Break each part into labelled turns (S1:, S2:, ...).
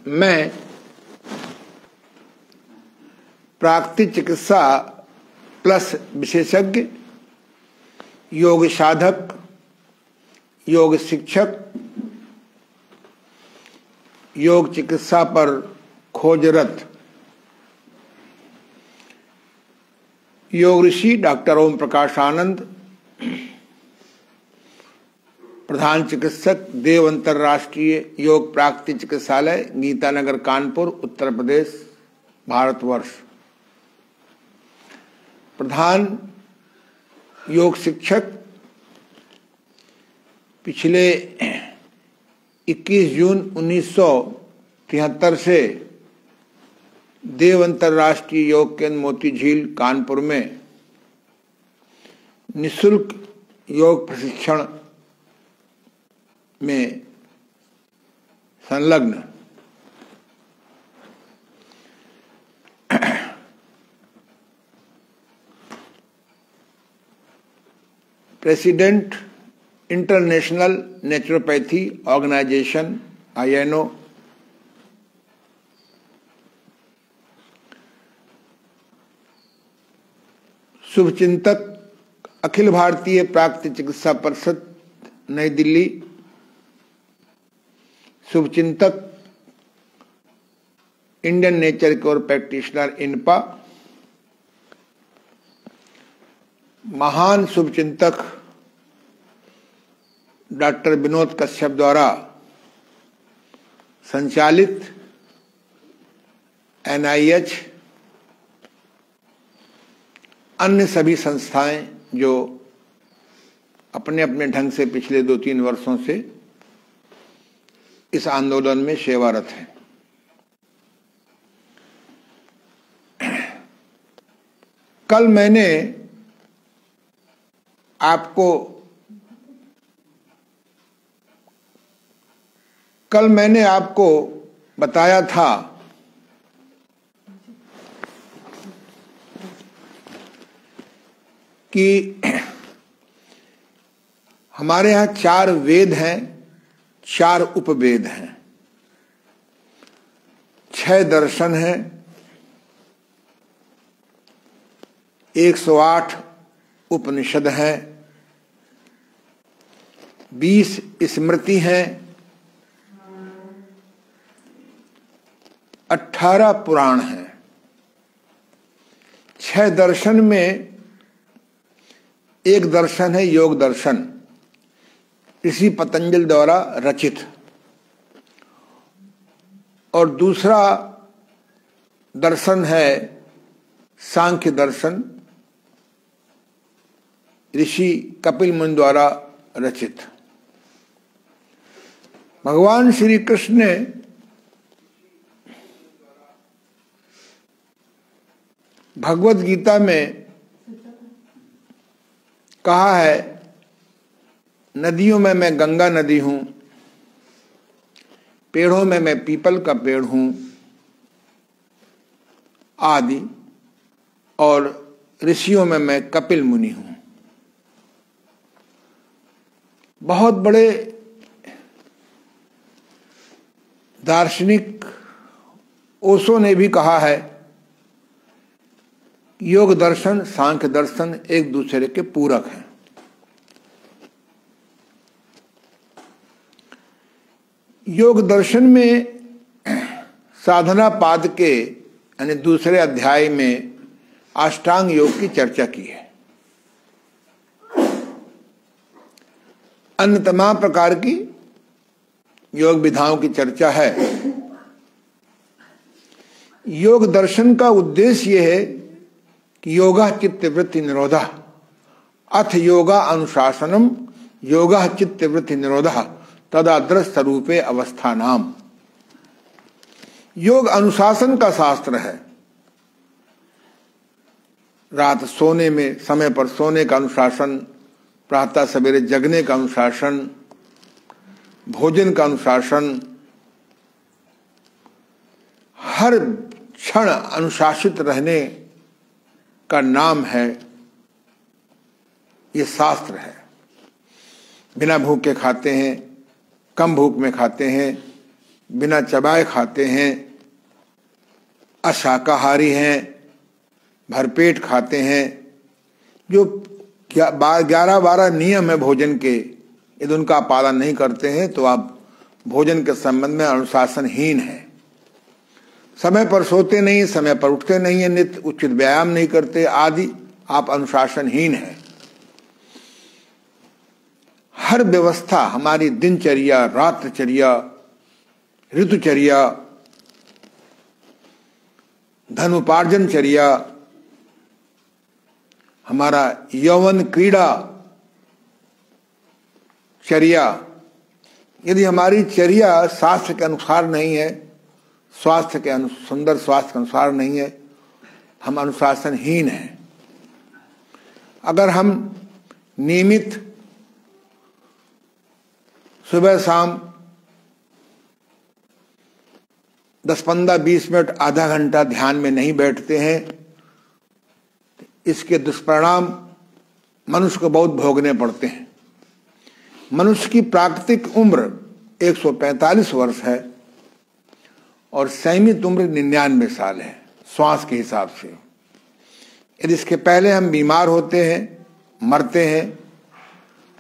S1: मैं प्राकृतिक चिकित्सा प्लस विशेषज्ञ, योग साधक, योग शिक्षक, योग चिकित्सा पर खोजरत योग ऋषि डॉक्टर ओम प्रकाश आनंद, प्रधान चिकित्सक, देव अंतर्राष्ट्रीय योग प्राकृतिक चिकित्सालय, गीतानगर, कानपुर, उत्तर प्रदेश, भारतवर्ष। प्रधान योग शिक्षक, पिछले 21 जून 1973 से देव अंतर्राष्ट्रीय योग केंद्र मोती झील कानपुर में निःशुल्क योग प्रशिक्षण में संलग्न। President international naturopathy organization INO, शुभचिंतक अखिल भारतीय प्राकृतिक चिकित्सा परिषद नई दिल्ली, शुभचिंतक Indian nature cure practitioner INPA, महान शुभचिंतक डॉक्टर विनोद कश्यप द्वारा संचालित NIH, अन्य सभी संस्थाएं जो अपने अपने ढंग से पिछले 2-3 वर्षों से इस आंदोलन में सेवारत हैं। कल मैंने आपको बताया था कि हमारे यहाँ 4 वेद हैं, 4 उपवेद हैं, 6 दर्शन हैं, 108 उपनिषद हैं, 20 स्मृति हैं, 18 पुराण हैं। 6 दर्शन में एक दर्शन है योग दर्शन, ऋषि पतंजलि द्वारा रचित, और दूसरा दर्शन है सांख्य दर्शन, ऋषि कपिल मुनि द्वारा रचित। भगवान श्री कृष्ण ने भगवद गीता में कहा है, नदियों में मैं गंगा नदी हूं, पेड़ों में मैं पीपल का पेड़ हूं आदि, और ऋषियों में मैं कपिल मुनि हूं। बहुत बड़े दार्शनिक ओशो ने भी कहा है, योग दर्शन, सांख्य दर्शन एक दूसरे के पूरक हैं। योग दर्शन में साधना पाद के यानी दूसरे अध्याय में अष्टांग योग की चर्चा की है। अन्य तमाम प्रकार की योग विधाओं की चर्चा है। योग दर्शन का उद्देश्य यह है कि योगा चित्त वृत्ति निरोधा, अथ योगा अनुशासनम योगा चित्त वृत्ति निरोधा तदादृश स्वरूपे अवस्थानाम। योग अनुशासन का शास्त्र है। रात सोने में समय पर सोने का अनुशासन, प्रातः सवेरे जगने का अनुशासन, भोजन का अनुशासन, हर क्षण अनुशासित रहने का नाम है, ये शास्त्र है। बिना भूख के खाते हैं, कम भूख में खाते हैं, बिना चबाए खाते हैं, अशाकाहारी हैं, भरपेट खाते हैं, जो 11-12 नियम है भोजन के, यदि उनका पालन नहीं करते हैं तो आप भोजन के संबंध में अनुशासनहीन है। समय पर सोते नहीं, समय पर उठते नहीं है, नित्य उचित व्यायाम नहीं करते आदि, आप अनुशासनहीन है। हर व्यवस्था, हमारी दिनचर्या, रात्रचर्या, ऋतुचर्या, धनुपार्जनचर्या, हमारा यौवन क्रीड़ा चर्या, यदि हमारी चर्या शास्त्र के अनुसार नहीं है, सुंदर स्वास्थ्य के अनुसार नहीं है, हम अनुशासनहीन हैं। अगर हम नियमित सुबह शाम 10-15-20 मिनट, आधा घंटा ध्यान में नहीं बैठते हैं, इसके दुष्परिणाम मनुष्य को बहुत भोगने पड़ते हैं। मनुष्य की प्राकृतिक उम्र 145 वर्ष है और संयमित उम्र 99 साल है श्वास के हिसाब से। यदि इसके पहले हम बीमार होते हैं, मरते हैं,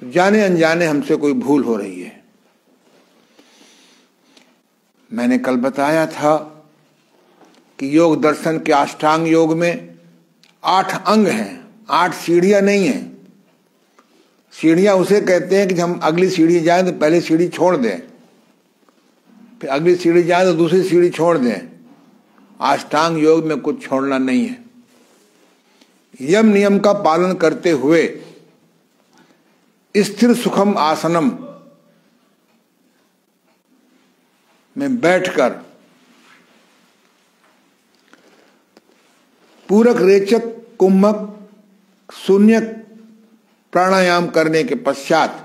S1: तो जाने अनजाने हमसे कोई भूल हो रही है। मैंने कल बताया था कि योग दर्शन के अष्टांग योग में 8 अंग हैं, 8 सीढ़ियां नहीं हैं। सीढ़ियां उसे कहते हैं कि हम अगली सीढ़ी जाएं तो पहले सीढ़ी छोड़ दें, फिर अगली सीढ़ी जाएं तो दूसरी सीढ़ी छोड़ दें। अष्टांग योग में कुछ छोड़ना नहीं है। यम नियम का पालन करते हुए स्थिर सुखम आसनम में बैठकर पूरक, रेचक, कुंभक, शून्य प्राणायाम करने के पश्चात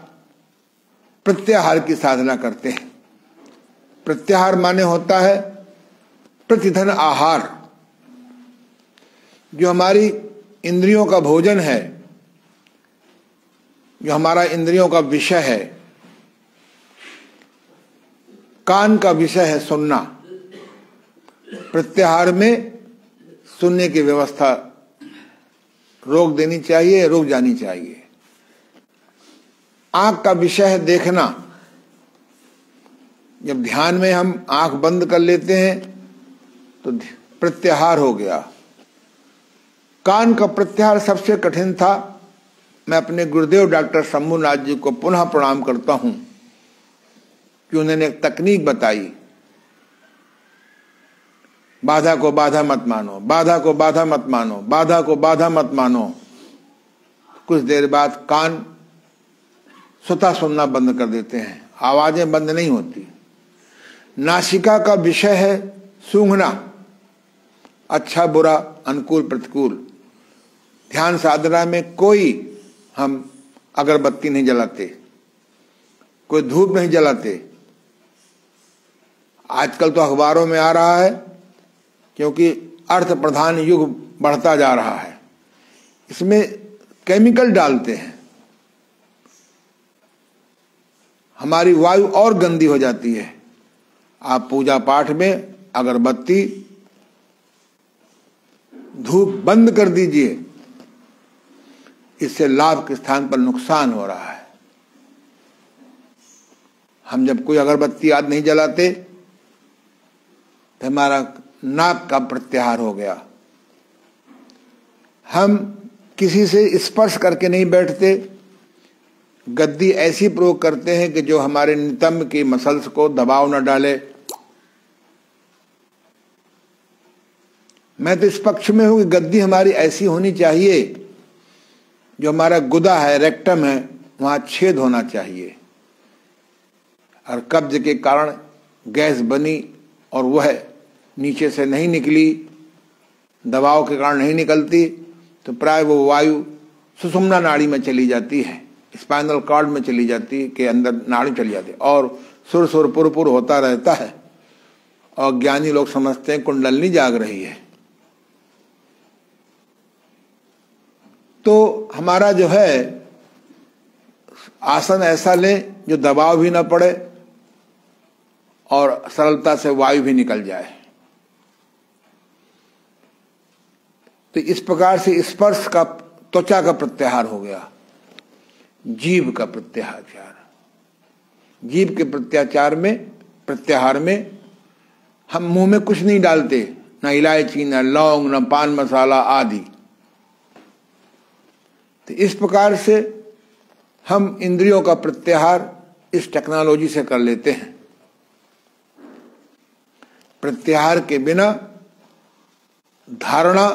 S1: प्रत्याहार की साधना करते हैं। प्रत्याहार माने होता है प्रतिधन आहार। जो हमारी इंद्रियों का भोजन है, जो हमारा इंद्रियों का विषय है, कान का विषय है सुनना। प्रत्याहार में सुनने की व्यवस्था रोक देनी चाहिए, रुक जानी चाहिए। आंख का विषय है देखना। जब ध्यान में हम आंख बंद कर लेते हैं तो प्रत्याहार हो गया। कान का प्रत्याहार सबसे कठिन था। मैं अपने गुरुदेव डॉक्टर शंभुनाथ जी को पुनः प्रणाम करता हूं कि उन्होंने एक तकनीक बताई। बाधा को बाधा मत मानो, बाधा को बाधा मत मानो, बाधा को बाधा मत मानो। कुछ देर बाद कान स्वतः सुनना बंद कर देते हैं, आवाजें बंद नहीं होती। नासिका का विषय है सूंघना, अच्छा बुरा, अनुकूल प्रतिकूल। ध्यान साधना में कोई हम अगरबत्ती नहीं जलाते, कोई धूप नहीं जलाते। आजकल तो अखबारों में आ रहा है, क्योंकि अर्थ प्रधान युग बढ़ता जा रहा है, इसमें केमिकल डालते हैं, हमारी वायु और गंदी हो जाती है। आप पूजा पाठ में अगरबत्ती, धूप बंद कर दीजिए, इससे लाभ के स्थान पर नुकसान हो रहा है। हम जब कोई अगरबत्ती आदि नहीं जलाते तो हमारा नाक का प्रत्याहार हो गया। हम किसी से स्पर्श करके नहीं बैठते, गद्दी ऐसी प्रयोग करते हैं कि जो हमारे नितंब की मसल्स को दबाव न डाले। मैं तो इस पक्ष में हूं कि गद्दी हमारी ऐसी होनी चाहिए, जो हमारा गुदा है, रेक्टम है, वहां छेद होना चाहिए। और कब्ज के कारण गैस बनी और वह नीचे से नहीं निकली, दबाव के कारण नहीं निकलती, तो प्राय वो वायु सुषुम्ना नाड़ी में चली जाती है, स्पाइनल कॉर्ड में चली जाती, के अंदर नाड़ी चली जाती है और सुर सुर पुर पुर होता रहता है। और ज्ञानी लोग समझते हैं कुंडलनी जाग रही है। तो हमारा जो है आसन ऐसा लें जो दबाव भी ना पड़े और सरलता से वायु भी निकल जाए। तो इस प्रकार से स्पर्श का, त्वचा का प्रत्याहार हो गया। जीभ का प्रत्याहार, जीभ के प्रत्याहार में हम मुंह में कुछ नहीं डालते, न इलायची, न लौंग, न पान मसाला आदि। तो इस प्रकार से हम इंद्रियों का प्रत्याहार इस टेक्नोलॉजी से कर लेते हैं। प्रत्याहार के बिना धारणा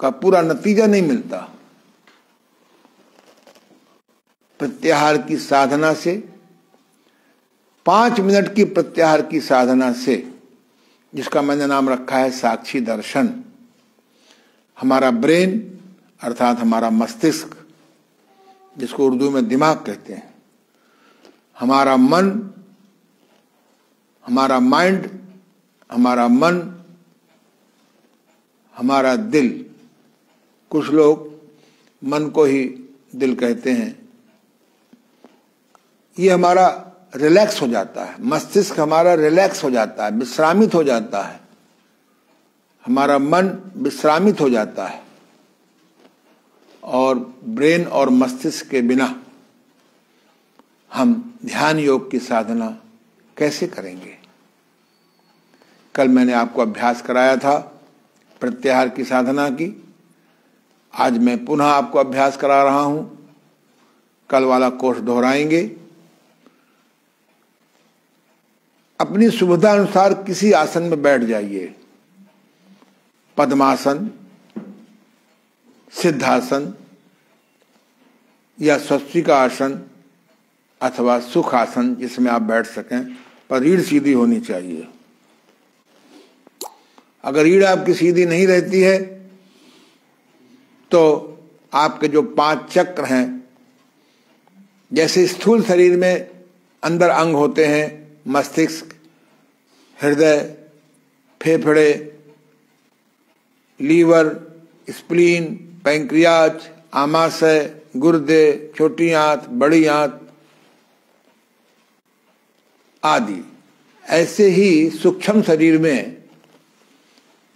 S1: का पूरा नतीजा नहीं मिलता। प्रत्याहार की साधना से, 5 मिनट की प्रत्याहार की साधना से, जिसका मैंने नाम रखा है साक्षी दर्शन, हमारा ब्रेन अर्थात हमारा मस्तिष्क, जिसको उर्दू में दिमाग कहते हैं, हमारा मन, हमारा माइंड, हमारा मन, हमारा दिल, कुछ लोग मन को ही दिल कहते हैं, ये हमारा रिलैक्स हो जाता है, मस्तिष्क हमारा रिलैक्स हो जाता है, विश्रामित हो जाता है, हमारा मन विश्रामित हो जाता है। और ब्रेन और मस्तिष्क के बिना हम ध्यान योग की साधना कैसे करेंगे? कल मैंने आपको अभ्यास कराया था प्रत्याहार की साधना की, आज मैं पुनः आपको अभ्यास करा रहा हूं। कल वाला कोर्स दोहराएंगे। अपनी सुविधा अनुसार किसी आसन में बैठ जाइए, पद्मासन, सिद्धासन या स्वस्तिका आसन अथवा सुख आसन, जिसमें आप बैठ सकें, पर रीढ़ सीधी होनी चाहिए। अगर रीढ़ आपकी सीधी नहीं रहती है तो आपके जो 5 चक्र हैं, जैसे स्थूल शरीर में अंदर अंग होते हैं, मस्तिष्क, हृदय, फेफड़े, लीवर, स्प्लीन, पैंक्रियाज, आमाशय, गुर्दे, छोटी आंत, बड़ी आंत आदि, ऐसे ही सूक्ष्म शरीर में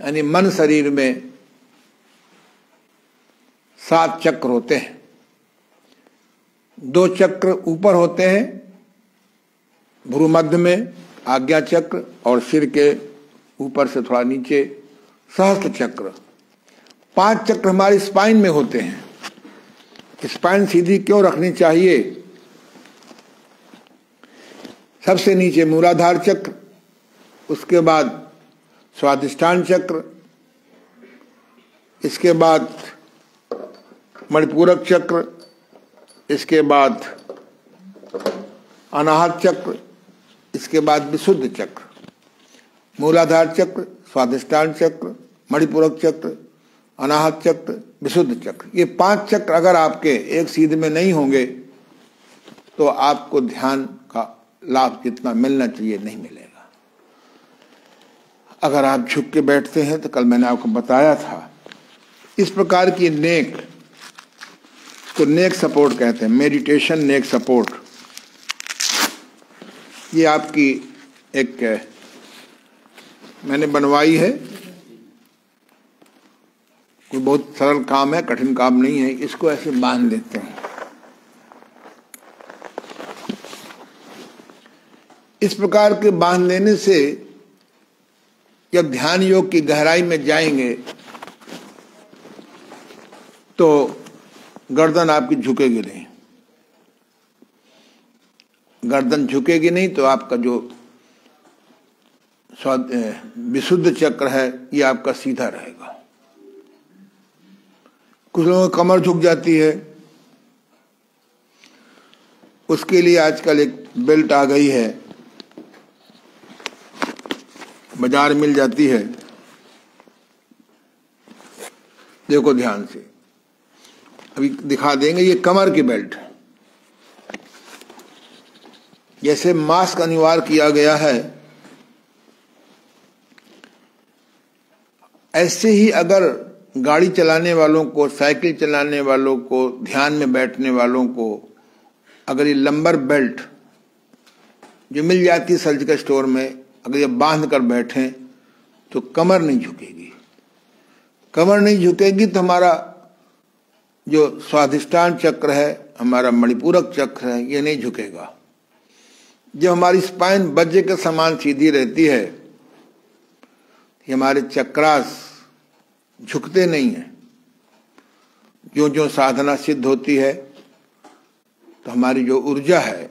S1: यानी मन शरीर में 7 चक्र होते हैं। 2 चक्र ऊपर होते हैं, भ्रूमध्य में आज्ञा चक्र, और सिर के ऊपर से थोड़ा नीचे सहस्त्र चक्र। 5 चक्र हमारी स्पाइन में होते हैं। स्पाइन सीधी क्यों रखनी चाहिए? सबसे नीचे मूलाधार चक्र, उसके बाद स्वादिष्ठान चक्र, इसके बाद मणिपूरक चक्र, इसके बाद अनाहत चक्र, इसके बाद विशुद्ध चक्र। मूलाधार चक्र, स्वादिष्ठान चक्र, मणिपूरक चक्र, अनाहत चक्र, विशुद्ध चक्र। ये 5 चक्र अगर आपके एक सीध में नहीं होंगे तो आपको ध्यान का लाभ जितना मिलना चाहिए नहीं मिलेगा। अगर आप झुक के बैठते हैं तो कल मैंने आपको बताया था, इस प्रकार की नेक को नेक सपोर्ट कहते हैं, मेडिटेशन नेक सपोर्ट। ये आपकी एक मैंने बनवाई है, कोई बहुत सरल काम है, कठिन काम नहीं है। इसको ऐसे बांध देते हैं। इस प्रकार के बांध लेने से जब ध्यान योग की गहराई में जाएंगे तो गर्दन आपकी झुकेगी नहीं। गर्दन झुकेगी नहीं तो आपका जो विशुद्ध चक्र है ये आपका सीधा रहेगा। कुछ लोगों की कमर झुक जाती है, उसके लिए आजकल एक बेल्ट आ गई है, बाजार मिल जाती है। देखो ध्यान से, अभी दिखा देंगे। ये कमर की बेल्ट, जैसे मास्क अनिवार्य किया गया है, ऐसे ही अगर गाड़ी चलाने वालों को, साइकिल चलाने वालों को, ध्यान में बैठने वालों को अगर ये लंबर बेल्ट जो मिल जाती है सर्जिकल स्टोर में, अगर ये बांध कर बैठें तो कमर नहीं झुकेगी। कमर नहीं झुकेगी तो हमारा जो स्वाधिष्ठान चक्र है, हमारा मणिपूरक चक्र है, ये नहीं झुकेगा। जब हमारी स्पाइन वज्र के समान सीधी रहती है, ये हमारे चक्रास झुकते नहीं हैं। जो जो साधना सिद्ध होती है तो हमारी जो ऊर्जा है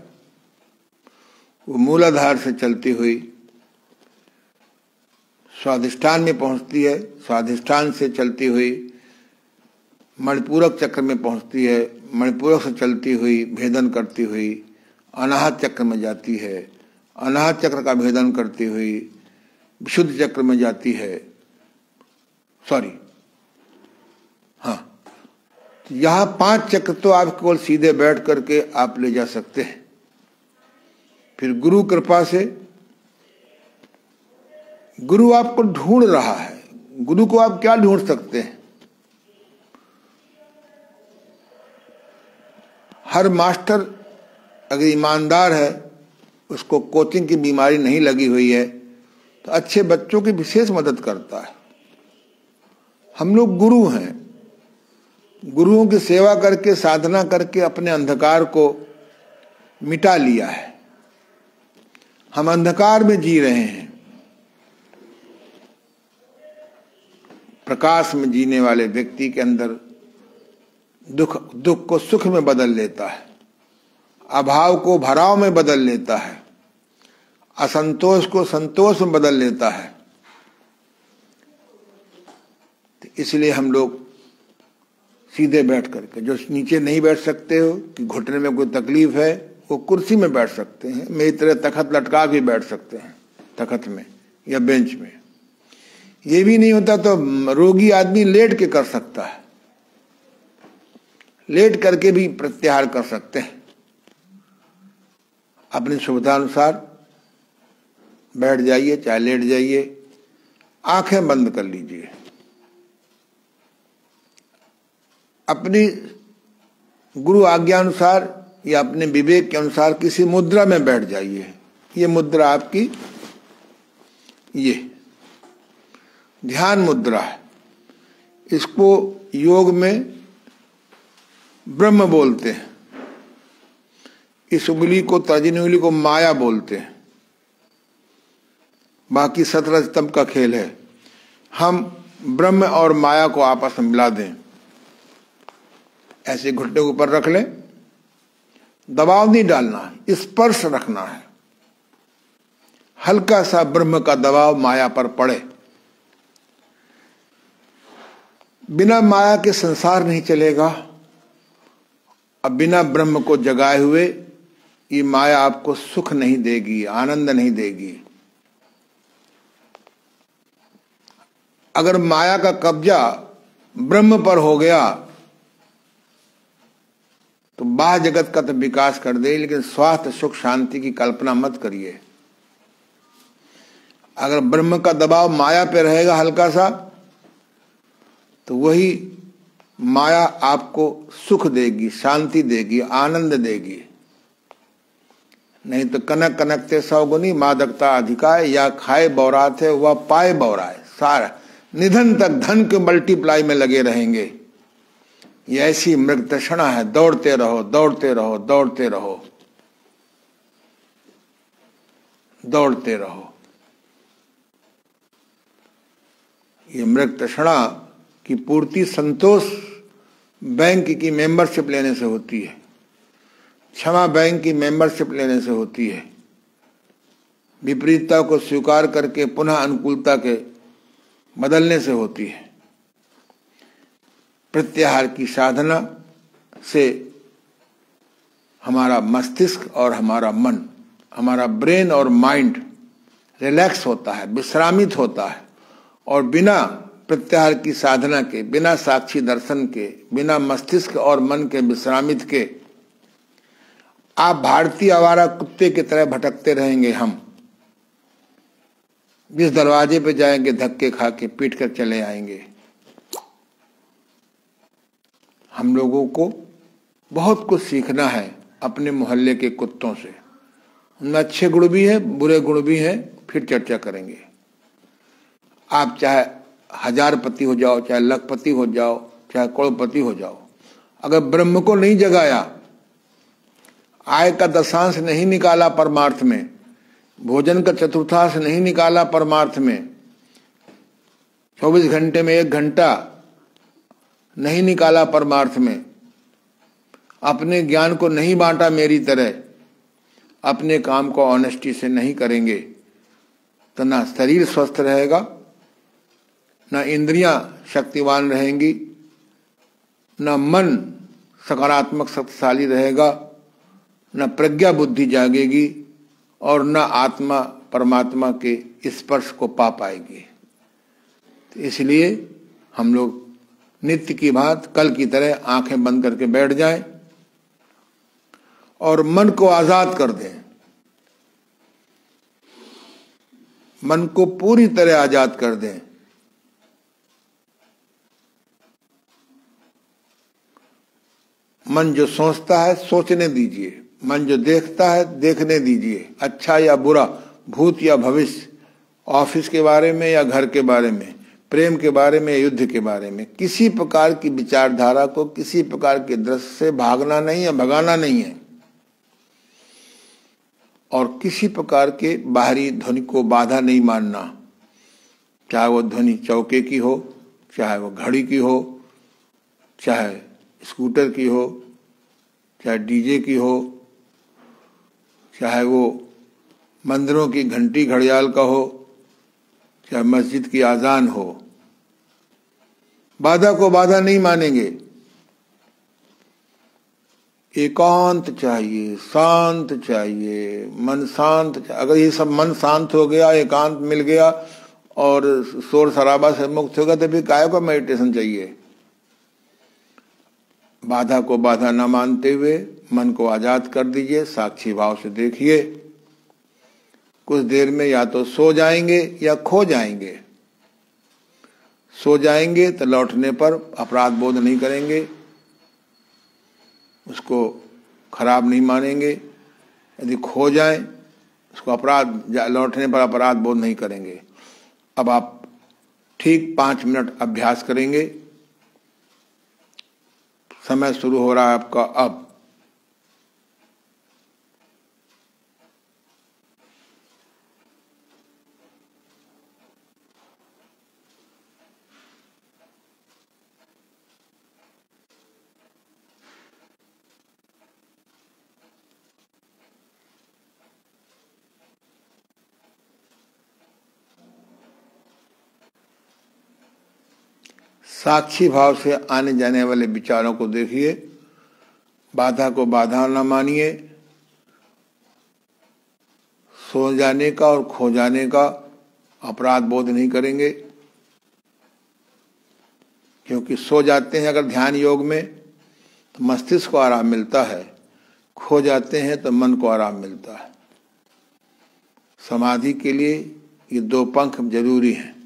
S1: वो मूलाधार से चलती हुई स्वाधिष्ठान में पहुंचती है, स्वाधिष्ठान से चलती हुई मणिपूरक चक्र में पहुंचती है, मणिपूरक से चलती हुई भेदन करती हुई अनाहत चक्र में जाती है, अनाहत चक्र का भेदन करती हुई विशुद्ध चक्र में जाती है। यहाँ 5 चक्र तो आप केवल सीधे बैठ करके आप ले जा सकते हैं। फिर गुरु कृपा से गुरु आपको ढूंढ रहा है। गुरु को आप क्या ढूंढ सकते हैं? हर मास्टर अगर ईमानदार है, उसको कोचिंग की बीमारी नहीं लगी हुई है, तो अच्छे बच्चों की विशेष मदद करता है। हम लोग गुरु हैं, गुरुओं की सेवा करके साधना करके अपने अंधकार को मिटा लिया है। हम अंधकार में जी रहे हैं। प्रकाश में जीने वाले व्यक्ति के अंदर दुख को सुख में बदल लेता है, अभाव को भराव में बदल लेता है, असंतोष को संतोष में बदल लेता है। तो इसलिए हम लोग सीधे बैठ करके, जो नीचे नहीं बैठ सकते हो कि घुटने में कोई तकलीफ है, वो कुर्सी में बैठ सकते हैं। मेरी तरह तखत लटका भी बैठ सकते हैं, तखत में या बेंच में। ये भी नहीं होता तो रोगी आदमी लेट के कर सकता है, लेट करके भी प्रत्याहार कर सकते हैं। अपनी सुविधानुसार बैठ जाइए, चाहे लेट जाइए, आंखें बंद कर लीजिए। अपनी गुरु आज्ञा अनुसार या अपने विवेक के अनुसार किसी मुद्रा में बैठ जाइए। ये मुद्रा आपकी ये ध्यान मुद्रा है। इसको योग में ब्रह्म बोलते हैं। इस उंगली को, तर्जनी उंगली को माया बोलते हैं। बाकी 17 स्तंभ का खेल है। हम ब्रह्म और माया को आपस में मिला दें। ऐसे घुटने के ऊपर रख लें, दबाव नहीं डालना है, स्पर्श रखना है। हल्का सा ब्रह्म का दबाव माया पर पड़े। बिना माया के संसार नहीं चलेगा। अब बिना ब्रह्म को जगाए हुए ये माया आपको सुख नहीं देगी, आनंद नहीं देगी। अगर माया का कब्जा ब्रह्म पर हो गया तो बाह्य जगत का तो विकास कर दे, लेकिन स्वास्थ्य सुख शांति की कल्पना मत करिए। अगर ब्रह्म का दबाव माया पे रहेगा हल्का सा, तो वही माया आपको सुख देगी, शांति देगी, आनंद देगी। नहीं तो कनक कनकते 100 गुनी मादकता अधिकाय, या खाए बौरात है वह पाए बौराए। सारा निधन तक धन के मल्टीप्लाई में लगे रहेंगे। ये ऐसी मृग तृष्णा है, दौड़ते रहो, दौड़ते रहो, दौड़ते रहो, दौड़ते रहो। ये मृग तृष्णा की पूर्ति संतोष बैंक की मेंबरशिप लेने से होती है, क्षमा बैंक की मेंबरशिप लेने से होती है, विपरीतता को स्वीकार करके पुनः अनुकूलता के बदलने से होती है। प्रत्याहार की साधना से हमारा मस्तिष्क और हमारा मन, हमारा ब्रेन और माइंड रिलैक्स होता है, विश्रामित होता है। और बिना प्रत्याहार की साधना के, बिना साक्षी दर्शन के, बिना मस्तिष्क और मन के विश्रामित के आप भारतीय आवारा कुत्ते की तरह भटकते रहेंगे। हम जिस दरवाजे पे जाएंगे धक्के खा के पीट कर चले आएंगे। हम लोगों को बहुत कुछ सीखना है अपने मोहल्ले के कुत्तों से। उनमें अच्छे गुण भी हैं, बुरे गुण भी हैं, फिर चर्चा करेंगे। आप चाहे 1000पति हो जाओ, चाहे लखपति हो जाओ, चाहे करोड़पति हो जाओ, अगर ब्रह्म को नहीं जगाया, आय का दशांश नहीं निकाला परमार्थ में, भोजन का चतुर्थांश नहीं निकाला परमार्थ में, 24 घंटे में 1 घंटा नहीं निकाला परमार्थ में, अपने ज्ञान को नहीं बांटा मेरी तरह, अपने काम को ऑनेस्टी से नहीं करेंगे, तो ना शरीर स्वस्थ रहेगा, ना इंद्रियां शक्तिवान रहेंगी, ना मन सकारात्मक शक्तिशाली रहेगा, न प्रज्ञा बुद्धि जागेगी, और न आत्मा परमात्मा के स्पर्श को पा पाएगी। तो इसलिए हम लोग नित्य की बात कल की तरह आंखें बंद करके बैठ जाएं और मन को आजाद कर दें, मन को पूरी तरह आजाद कर दें। मन जो सोचता है सोचने दीजिए, मन जो देखता है देखने दीजिए, अच्छा या बुरा, भूत या भविष्य, ऑफिस के बारे में या घर के बारे में, प्रेम के बारे में, युद्ध के बारे में, किसी प्रकार की विचारधारा को, किसी प्रकार के दृश्य से भागना नहीं है, भगाना नहीं है, और किसी प्रकार के बाहरी ध्वनि को बाधा नहीं मानना, चाहे वो ध्वनि चौके की हो, चाहे वो घड़ी की हो, चाहे स्कूटर की हो, चाहे डीजे की हो, चाहे वो मंदिरों की घंटी घड़ियाल का हो, चाहे मस्जिद की आजान हो, बाधा को बाधा नहीं मानेंगे। एकांत चाहिए, शांत चाहिए, मन शांत चाहिए। अगर ये सब मन शांत हो गया, एकांत मिल गया और शोर शराबा से मुक्त होगा, तो फिर काय को मेडिटेशन चाहिए। बाधा को बाधा न मानते हुए मन को आजाद कर दीजिए, साक्षी भाव से देखिए। कुछ देर में या तो सो जाएंगे या खो जाएंगे। सो जाएंगे तो लौटने पर अपराध बोध नहीं करेंगे, उसको खराब नहीं मानेंगे। यदि खो जाए उसको लौटने पर अपराध बोध नहीं करेंगे। अब आप ठीक 5 मिनट अभ्यास करेंगे। समय शुरू हो रहा है आपका अब। साक्षी भाव से आने जाने वाले विचारों को देखिए, बाधा को बाधा न मानिए। सो जाने का और खो जाने का अपराध बोध नहीं करेंगे, क्योंकि सो जाते हैं अगर ध्यान योग में तो मस्तिष्क को आराम मिलता है, खो जाते हैं तो मन को आराम मिलता है। समाधि के लिए ये 2 पंख जरूरी हैं।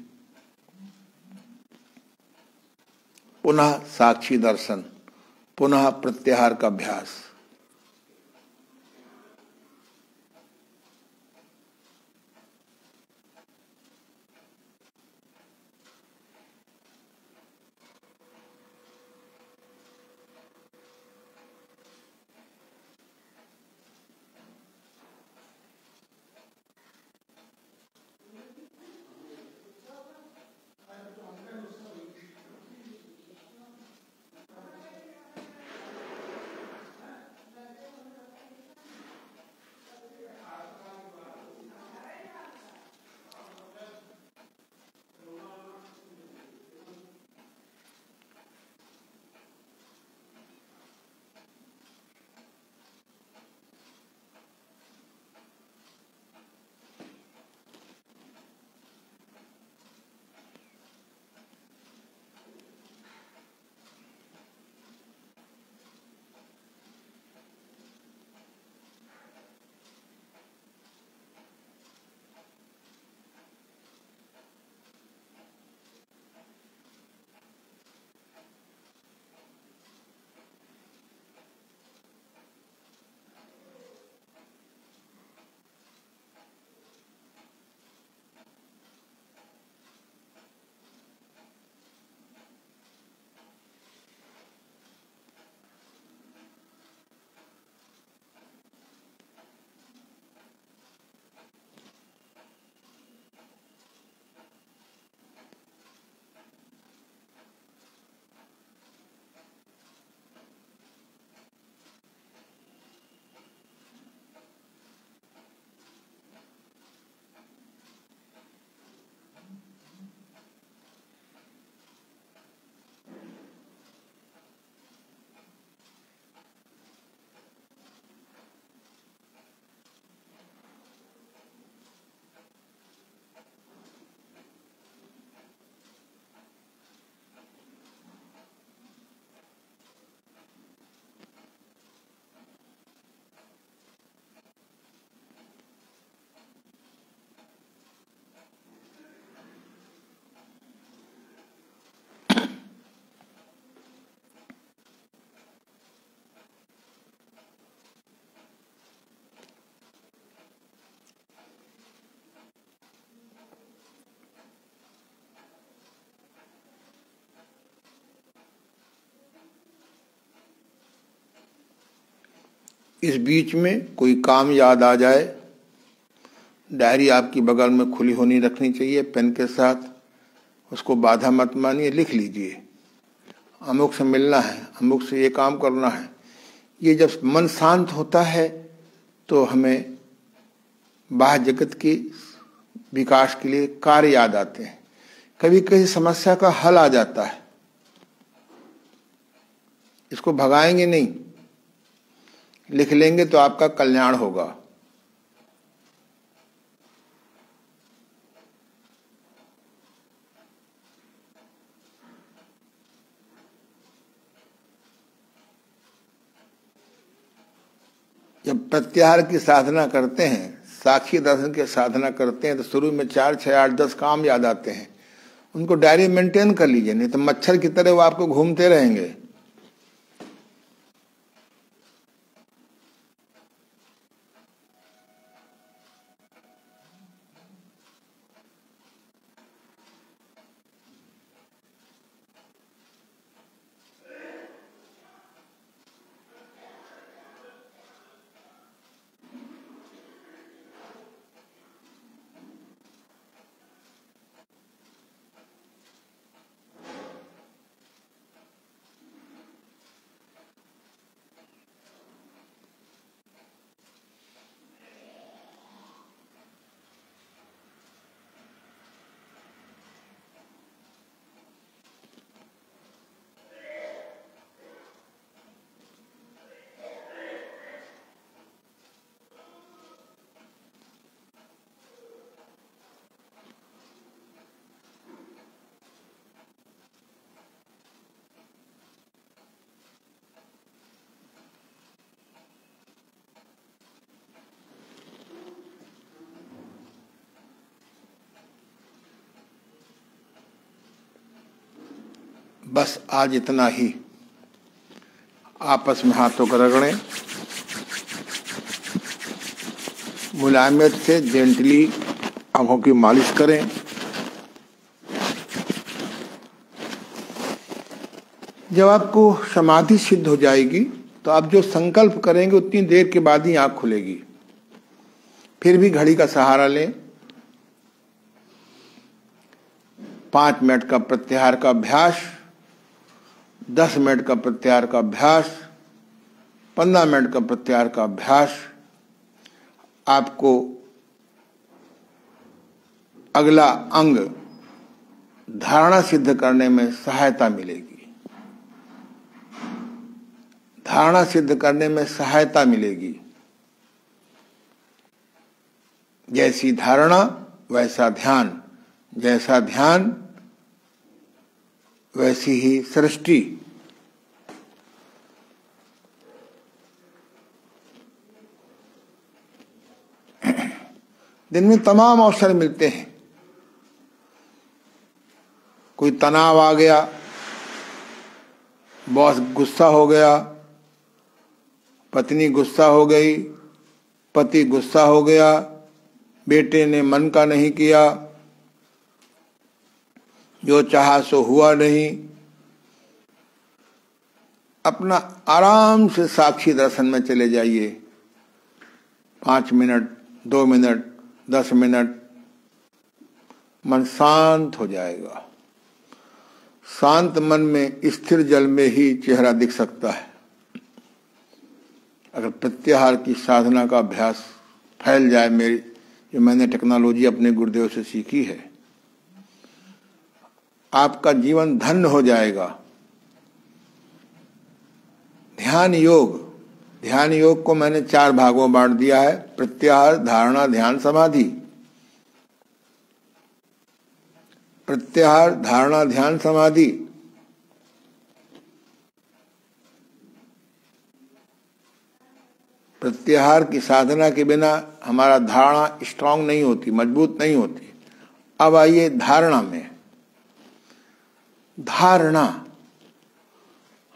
S1: पुनः साक्षी दर्शन, पुनः प्रत्याहार का अभ्यास। इस बीच में कोई काम याद आ जाए, डायरी आपकी बगल में खुली होनी रखनी चाहिए पेन के साथ, उसको बाधा मत मानिए, लिख लीजिए अमुक से मिलना है, अमुक से ये काम करना है। ये जब मन शांत होता है तो हमें बाह्य जगत की विकास के लिए कार्य याद आते हैं। कभी किसी समस्या का हल आ जाता है, इसको भगाएंगे नहीं, लिख लेंगे तो आपका कल्याण होगा। जब प्रत्याहार की साधना करते हैं, साक्षी दर्शन की साधना करते हैं, तो शुरू में 4, 6, 8, 10 काम याद आते हैं। उनको डायरी मेंटेन कर लीजिए, नहीं तो मच्छर की तरह वो आपको घूमते रहेंगे। बस आज इतना ही। आपस में हाथों को रगड़ें, मुलायमियत से जेंटली आंखों की मालिश करें। जब आपको समाधि सिद्ध हो जाएगी तो आप जो संकल्प करेंगे उतनी देर के बाद ही आंख खुलेगी। फिर भी घड़ी का सहारा लें। 5 मिनट का प्रत्याहार का अभ्यास, 10 मिनट का प्रत्याहार का अभ्यास, 15 मिनट का प्रत्याहार का अभ्यास आपको अगला अंग धारणा सिद्ध करने में सहायता मिलेगी। धारणा सिद्ध करने में सहायता मिलेगी। जैसी धारणा वैसा ध्यान, जैसा ध्यान वैसी ही सृष्टि। दिन में तमाम अवसर मिलते हैं। कोई तनाव आ गया, बॉस गुस्सा हो गया, पत्नी गुस्सा हो गई, पति गुस्सा हो गया, बेटे ने मन का नहीं किया, जो चाहा सो हुआ नहीं। अपना आराम से साक्षी दर्शन में चले जाइए। 5 मिनट, 2 मिनट, 10 मिनट, मन शांत हो जाएगा। शांत मन में स्थिर जल में ही चेहरा दिख सकता है। अगर प्रत्याहार की साधना का अभ्यास फैल जाए, मेरी जो मैंने टेक्नोलॉजी अपने गुरुदेव से सीखी है, आपका जीवन धन्य हो जाएगा। ध्यान योग, ध्यान योग को मैंने 4 भागों में बांट दिया है। प्रत्याहार, धारणा, ध्यान, समाधि। प्रत्याहार, धारणा, ध्यान, समाधि। प्रत्याहार की साधना के बिना हमारा धारणा स्ट्रांग नहीं होती, मजबूत नहीं होती। अब आइए धारणा में। धारणा,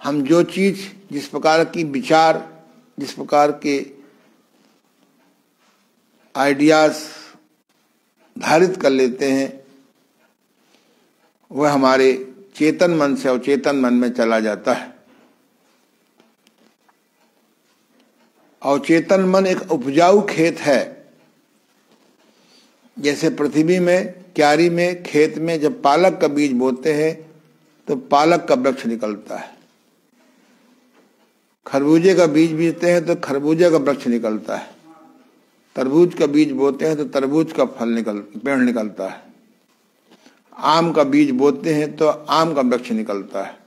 S1: हम जो चीज, जिस प्रकार की विचार, जिस प्रकार के आइडियाज धारित कर लेते हैं, वह हमारे चेतन मन से अवचेतन मन में चला जाता है। अवचेतन मन एक उपजाऊ खेत है। जैसे पृथ्वी में, क्यारी में, खेत में जब पालक का बीज बोते हैं तो पालक का वृक्ष निकलता है। खरबूजे का बीज बीजते हैं तो खरबूजे का वृक्ष निकलता है। तरबूज का बीज बोते हैं तो तरबूज का पेड़ निकलता है। आम का बीज बोते हैं तो आम का वृक्ष निकलता है।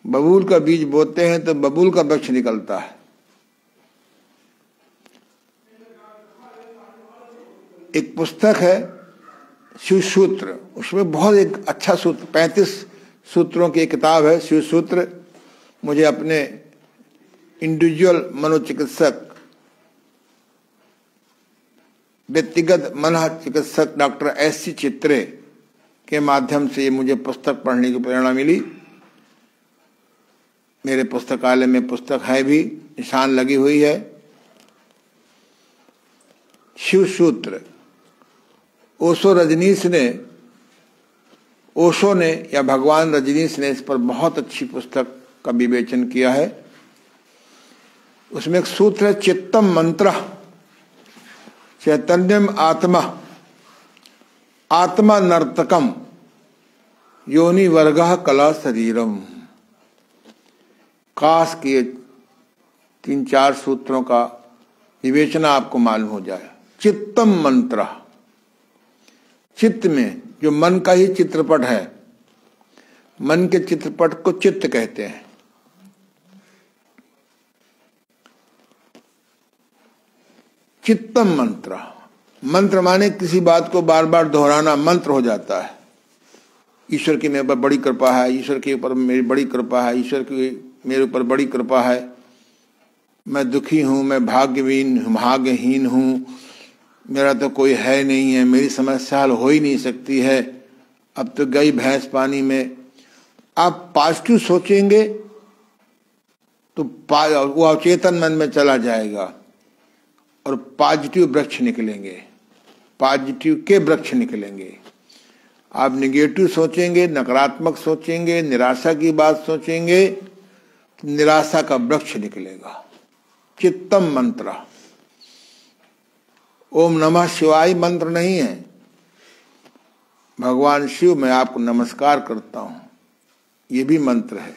S1: बबूल का बीज बोते हैं तो बबूल का वृक्ष निकलता है। एक पुस्तक है शिव सूत्र, उसमें बहुत एक अच्छा सूत्र, 35 सूत्रों की एक किताब है शिव सूत्र। मुझे अपने इंडिविजुअल मनोचिकित्सक, व्यक्तिगत मन चिकित्सक डॉक्टर S.C. चित्रे के माध्यम से मुझे पुस्तक पढ़ने की प्रेरणा मिली। मेरे पुस्तकालय में पुस्तक है भी, निशान लगी हुई है। शिव सूत्र ओशो ने या भगवान रजनीश ने इस पर बहुत अच्छी पुस्तक का विवेचन किया है। उसमें एक सूत्र है, चित्तम मंत्र चैतन्यम आत्मा आत्मा नर्तकम योनि वर्गः कला शरीरम। काश के 3-4 सूत्रों का विवेचना आपको मालूम हो जाए। चित्तम मंत्र, चित्त में जो मन का ही चित्रपट है, मन के चित्रपट को चित्त कहते हैं। चित्तम मंत्र, मंत्र माने किसी बात को बार बार दोहराना मंत्र हो जाता है। ईश्वर की मेरे पर बड़ी कृपा है, ईश्वर के ऊपर मेरी बड़ी कृपा है, ईश्वर की मेरे ऊपर बड़ी कृपा है, मैं दुखी हूं, मैं भाग्यहीन हूं, मेरा तो कोई है नहीं है, मेरी समस्या हल हो ही नहीं सकती है, अब तो गई भैंस पानी में। आप पॉजिटिव सोचेंगे तो वो अवचेतन मन में चला जाएगा और पॉजिटिव वृक्ष निकलेंगे, पॉजिटिव के वृक्ष निकलेंगे। आप निगेटिव सोचेंगे, नकारात्मक सोचेंगे, निराशा की बात सोचेंगे, निराशा का वृक्ष निकलेगा। चित्तम मंत्र, ओम नमः शिवाय मंत्र नहीं है। भगवान शिव मैं आपको नमस्कार करता हूं, ये भी मंत्र है।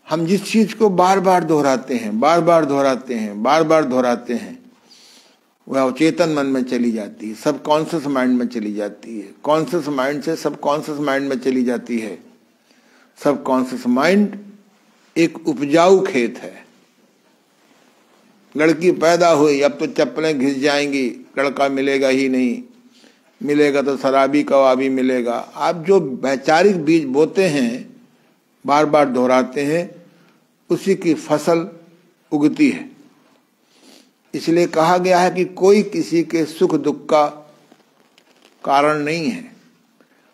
S1: हम जिस चीज को बार बार दोहराते हैं, बार बार दोहराते हैं, बार बार दोहराते हैं, वह अवचेतन मन में चली जाती है, सब कॉन्शियस माइंड में चली जाती है। कॉन्शियस माइंड से सब कॉन्शियस माइंड में चली जाती है। सब कॉन्शियस माइंड एक उपजाऊ खेत है। लड़की पैदा हुई, अब तो चप्पलें घिस जाएंगी, लड़का मिलेगा ही नहीं, मिलेगा तो शराबी कबाबी मिलेगा। आप जो वैचारिक बीज बोते हैं, बार बार दोहराते हैं, उसी की फसल उगती है। इसलिए कहा गया है कि कोई किसी के सुख दुख का कारण नहीं है,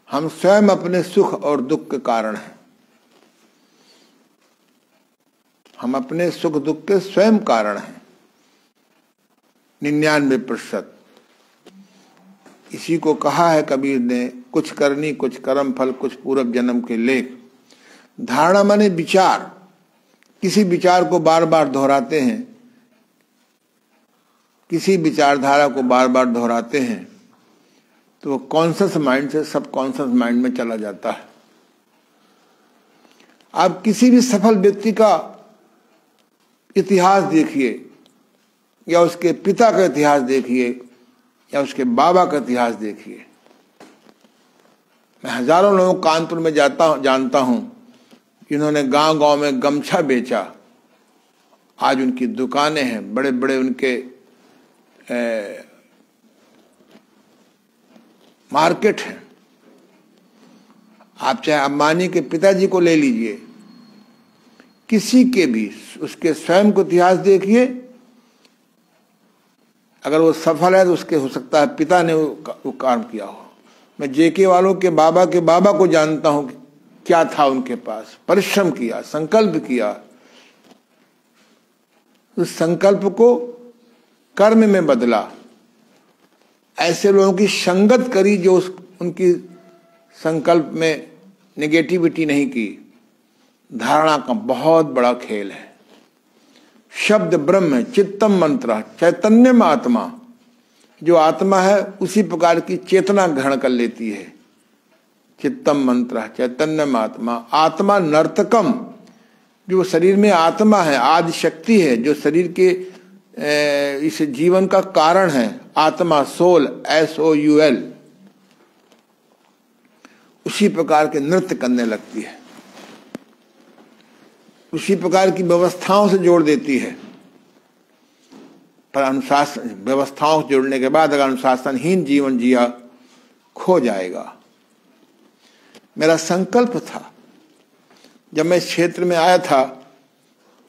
S1: हम स्वयं अपने सुख और दुख के कारण हैं। हम अपने सुख दुख के स्वयं कारण हैं 99%। इसी को कहा है कबीर ने, कुछ करनी कुछ कर्म फल, कुछ पूर्व जन्म के लेख। धारणा माने विचार, किसी विचार को बार बार दोहराते हैं, किसी विचारधारा को बार बार दोहराते हैं तो वो कॉन्शियस माइंड से सब कॉन्शियस माइंड में चला जाता है। आप किसी भी सफल व्यक्ति का इतिहास देखिए, या उसके पिता का इतिहास देखिए, या उसके बाबा का इतिहास देखिए। मैं हजारों लोगों कानपुर में जानता हूं जिन्होंने गांव गांव में गमछा बेचा, आज उनकी दुकानें हैं, बड़े बड़े उनके मार्केट हैं। आप चाहे अंबानी के पिताजी को ले लीजिए, किसी के भी उसके स्वयं को इतिहास देखिए, अगर वो सफल है तो उसके हो सकता है पिता ने वो काम किया हो। मैं जेके वालों के बाबा को जानता हूं, क्या था उनके पास, परिश्रम किया, संकल्प किया, उस संकल्प को कर्म में बदला। ऐसे लोगों की संगत करी जो उनकी संकल्प में नेगेटिविटी नहीं की। धारणा का बहुत बड़ा खेल है। शब्द ब्रह्म, चित्तम मंत्र, चैतन्यम आत्मा। जो आत्मा है उसी प्रकार की चेतना ग्रहण कर लेती है। चित्तम मंत्र, चैतन्यम आत्मा। आत्मा नर्तकम, जो शरीर में आत्मा है, आदि शक्ति है, जो शरीर के इस जीवन का कारण है। आत्मा, सोल, SOUL, उसी प्रकार के नृत्य करने लगती है, उसी प्रकार की व्यवस्थाओं से जोड़ देती है। पर अनुशासन, व्यवस्थाओं से जोड़ने के बाद अगर अनुशासनहीन जीवन जिया, खो जाएगा। मेरा संकल्प था, जब मैं इस क्षेत्र में आया था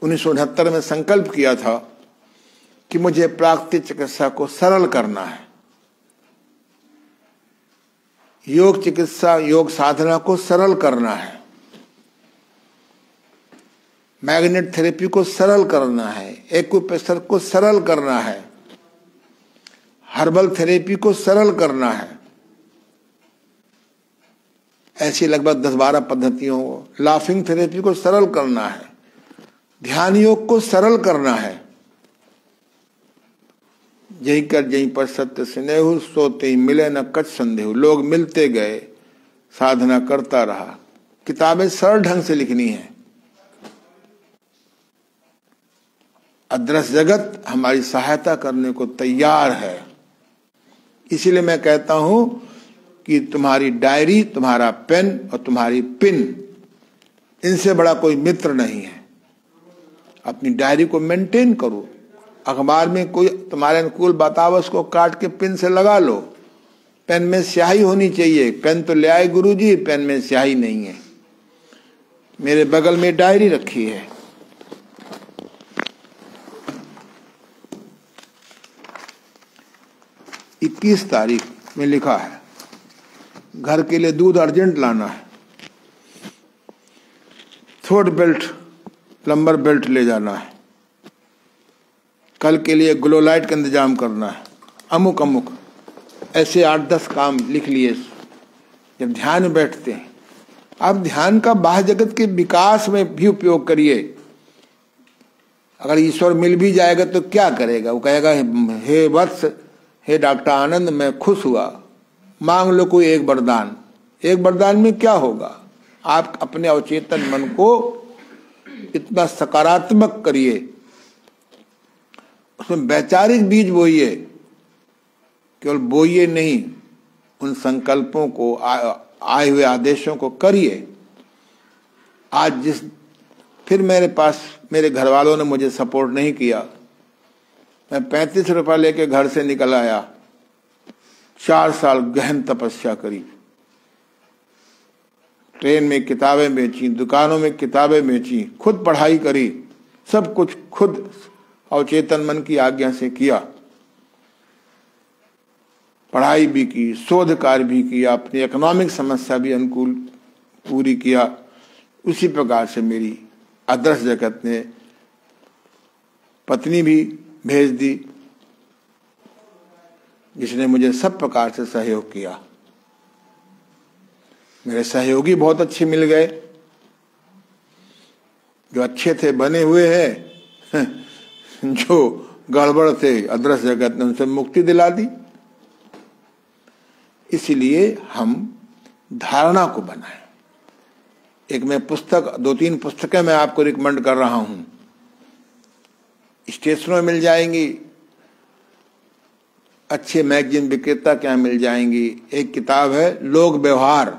S1: 1969 में, संकल्प किया था कि मुझे प्राकृतिक चिकित्सा को सरल करना है। योग चिकित्सा, योग साधना को सरल करना है। मैग्नेट थेरेपी को सरल करना है। एक्यूप्रेशर को सरल करना है। हर्बल थेरेपी को सरल करना है। ऐसी लगभग 10-12 पद्धतियों को, लाफिंग थेरेपी को सरल करना है। ध्यान योग को सरल करना है। यही कर यहीं पर सत्य स्नेहु, सोते ही मिले न कछ संदेहु। लोग मिलते गए, साधना करता रहा। किताबें सरल ढंग से लिखनी है। अदृश्य जगत हमारी सहायता करने को तैयार है। इसीलिए मैं कहता हूं कि तुम्हारी डायरी, तुम्हारा पेन और तुम्हारी पिन, इनसे बड़ा कोई मित्र नहीं है। अपनी डायरी को मेंटेन करो। अखबार में कोई तुम्हारे अनुकूल बताओ, उसको काट के पिन से लगा लो। पेन में स्याही होनी चाहिए। पेन तो ले आए गुरुजी, पेन में स्याही नहीं है। मेरे बगल में डायरी रखी है। इक्कीस तारीख में लिखा है, घर के लिए दूध अर्जेंट लाना है, थ्रोट बेल्ट, प्लम्बर बेल्ट ले जाना है, कल के लिए ग्लोलाइट का इंतजाम करना है, अमुक अमुक, ऐसे 8-10 काम लिख लिए। जब ध्यान में बैठते हैं, आप ध्यान का बाह्य जगत के विकास में भी उपयोग करिए। अगर ईश्वर मिल भी जाएगा तो क्या करेगा? वो कहेगा, हे वत्स, हे डॉक्टर आनंद, मैं खुश हुआ, मांग लो कोई एक वरदान। एक वरदान में क्या होगा? आप अपने अवचेतन मन को इतना सकारात्मक करिए, उसमें वैचारिक बीज बोइए। केवल बोइए नहीं, उन संकल्पों को, आए हुए आदेशों को करिए। आज फिर मेरे पास, मेरे घर वालों ने मुझे सपोर्ट नहीं किया। मैं 35 रुपये लेके घर से निकल आया। 4 साल गहन तपस्या करी। ट्रेन में किताबें बेची, दुकानों में किताबें बेची, खुद पढ़ाई करी, सब कुछ खुद अवचेतन मन की आज्ञा से किया। पढ़ाई भी की, शोध कार्य भी किया, अपनी इकोनॉमिक समस्या भी अनुकूल पूरी किया। उसी प्रकार से मेरी अदृश्य जगत ने पत्नी भी भेज दी, जिसने मुझे सब प्रकार से सहयोग किया। मेरे सहयोगी बहुत अच्छे मिल गए, जो अच्छे थे बने हुए हैं, जो गड़बड़ थे अदृश्य जगत ने उनसे मुक्ति दिला दी। इसलिए हम धारणा को बनाएं। एक मैं पुस्तक, 2-3 पुस्तकें मैं आपको रिकमेंड कर रहा हूं, स्टेशनों में मिल जाएंगी, अच्छे मैगजीन विक्रेता क्या मिल जाएंगी। एक किताब है लोग व्यवहार,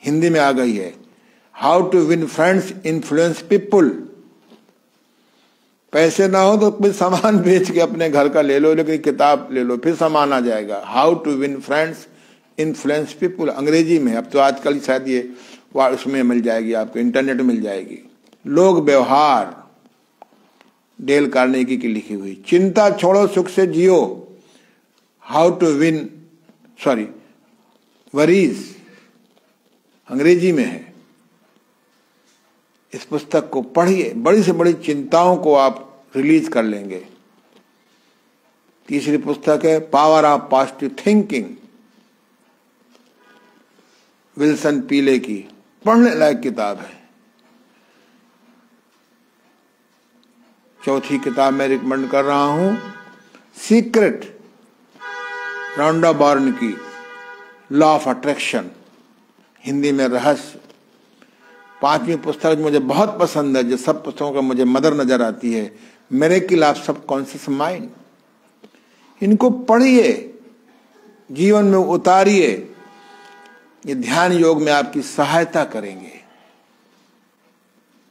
S1: हिंदी में आ गई है, how to win friends, influence people. पैसे ना हो तो कोई सामान बेच के अपने घर का ले लो, लेकिन किताब ले लो, फिर सामान आ जाएगा। How to win friends, influence people, अंग्रेजी में। अब तो आजकल शायद ये उसमें मिल जाएगी, आपको इंटरनेट में मिल जाएगी। लोग व्यवहार, डेल कार्नेगी की लिखी हुई। चिंता छोड़ो सुख से जियो, हाउ टू विन, वरीज, अंग्रेजी में है। इस पुस्तक को पढ़िए, बड़ी से बड़ी चिंताओं को आप रिलीज कर लेंगे। तीसरी पुस्तक है power of positive thinking, Wilson पीले की, पढ़ने लायक किताब है। चौथी किताब मैं रिकमेंड कर रहा हूं, सीक्रेट, रॉन्डा बॉर्न की लॉ ऑफ अट्रैक्शन, हिंदी में रहस्य। पांचवी पुस्तक मुझे बहुत पसंद है, जो सब पुस्तकों का मुझे मदर नजर आती है, मिरेकल ऑफ सबकॉन्शियस माइंड। इनको पढ़िए, जीवन में उतारिए, ये ध्यान योग में आपकी सहायता करेंगे।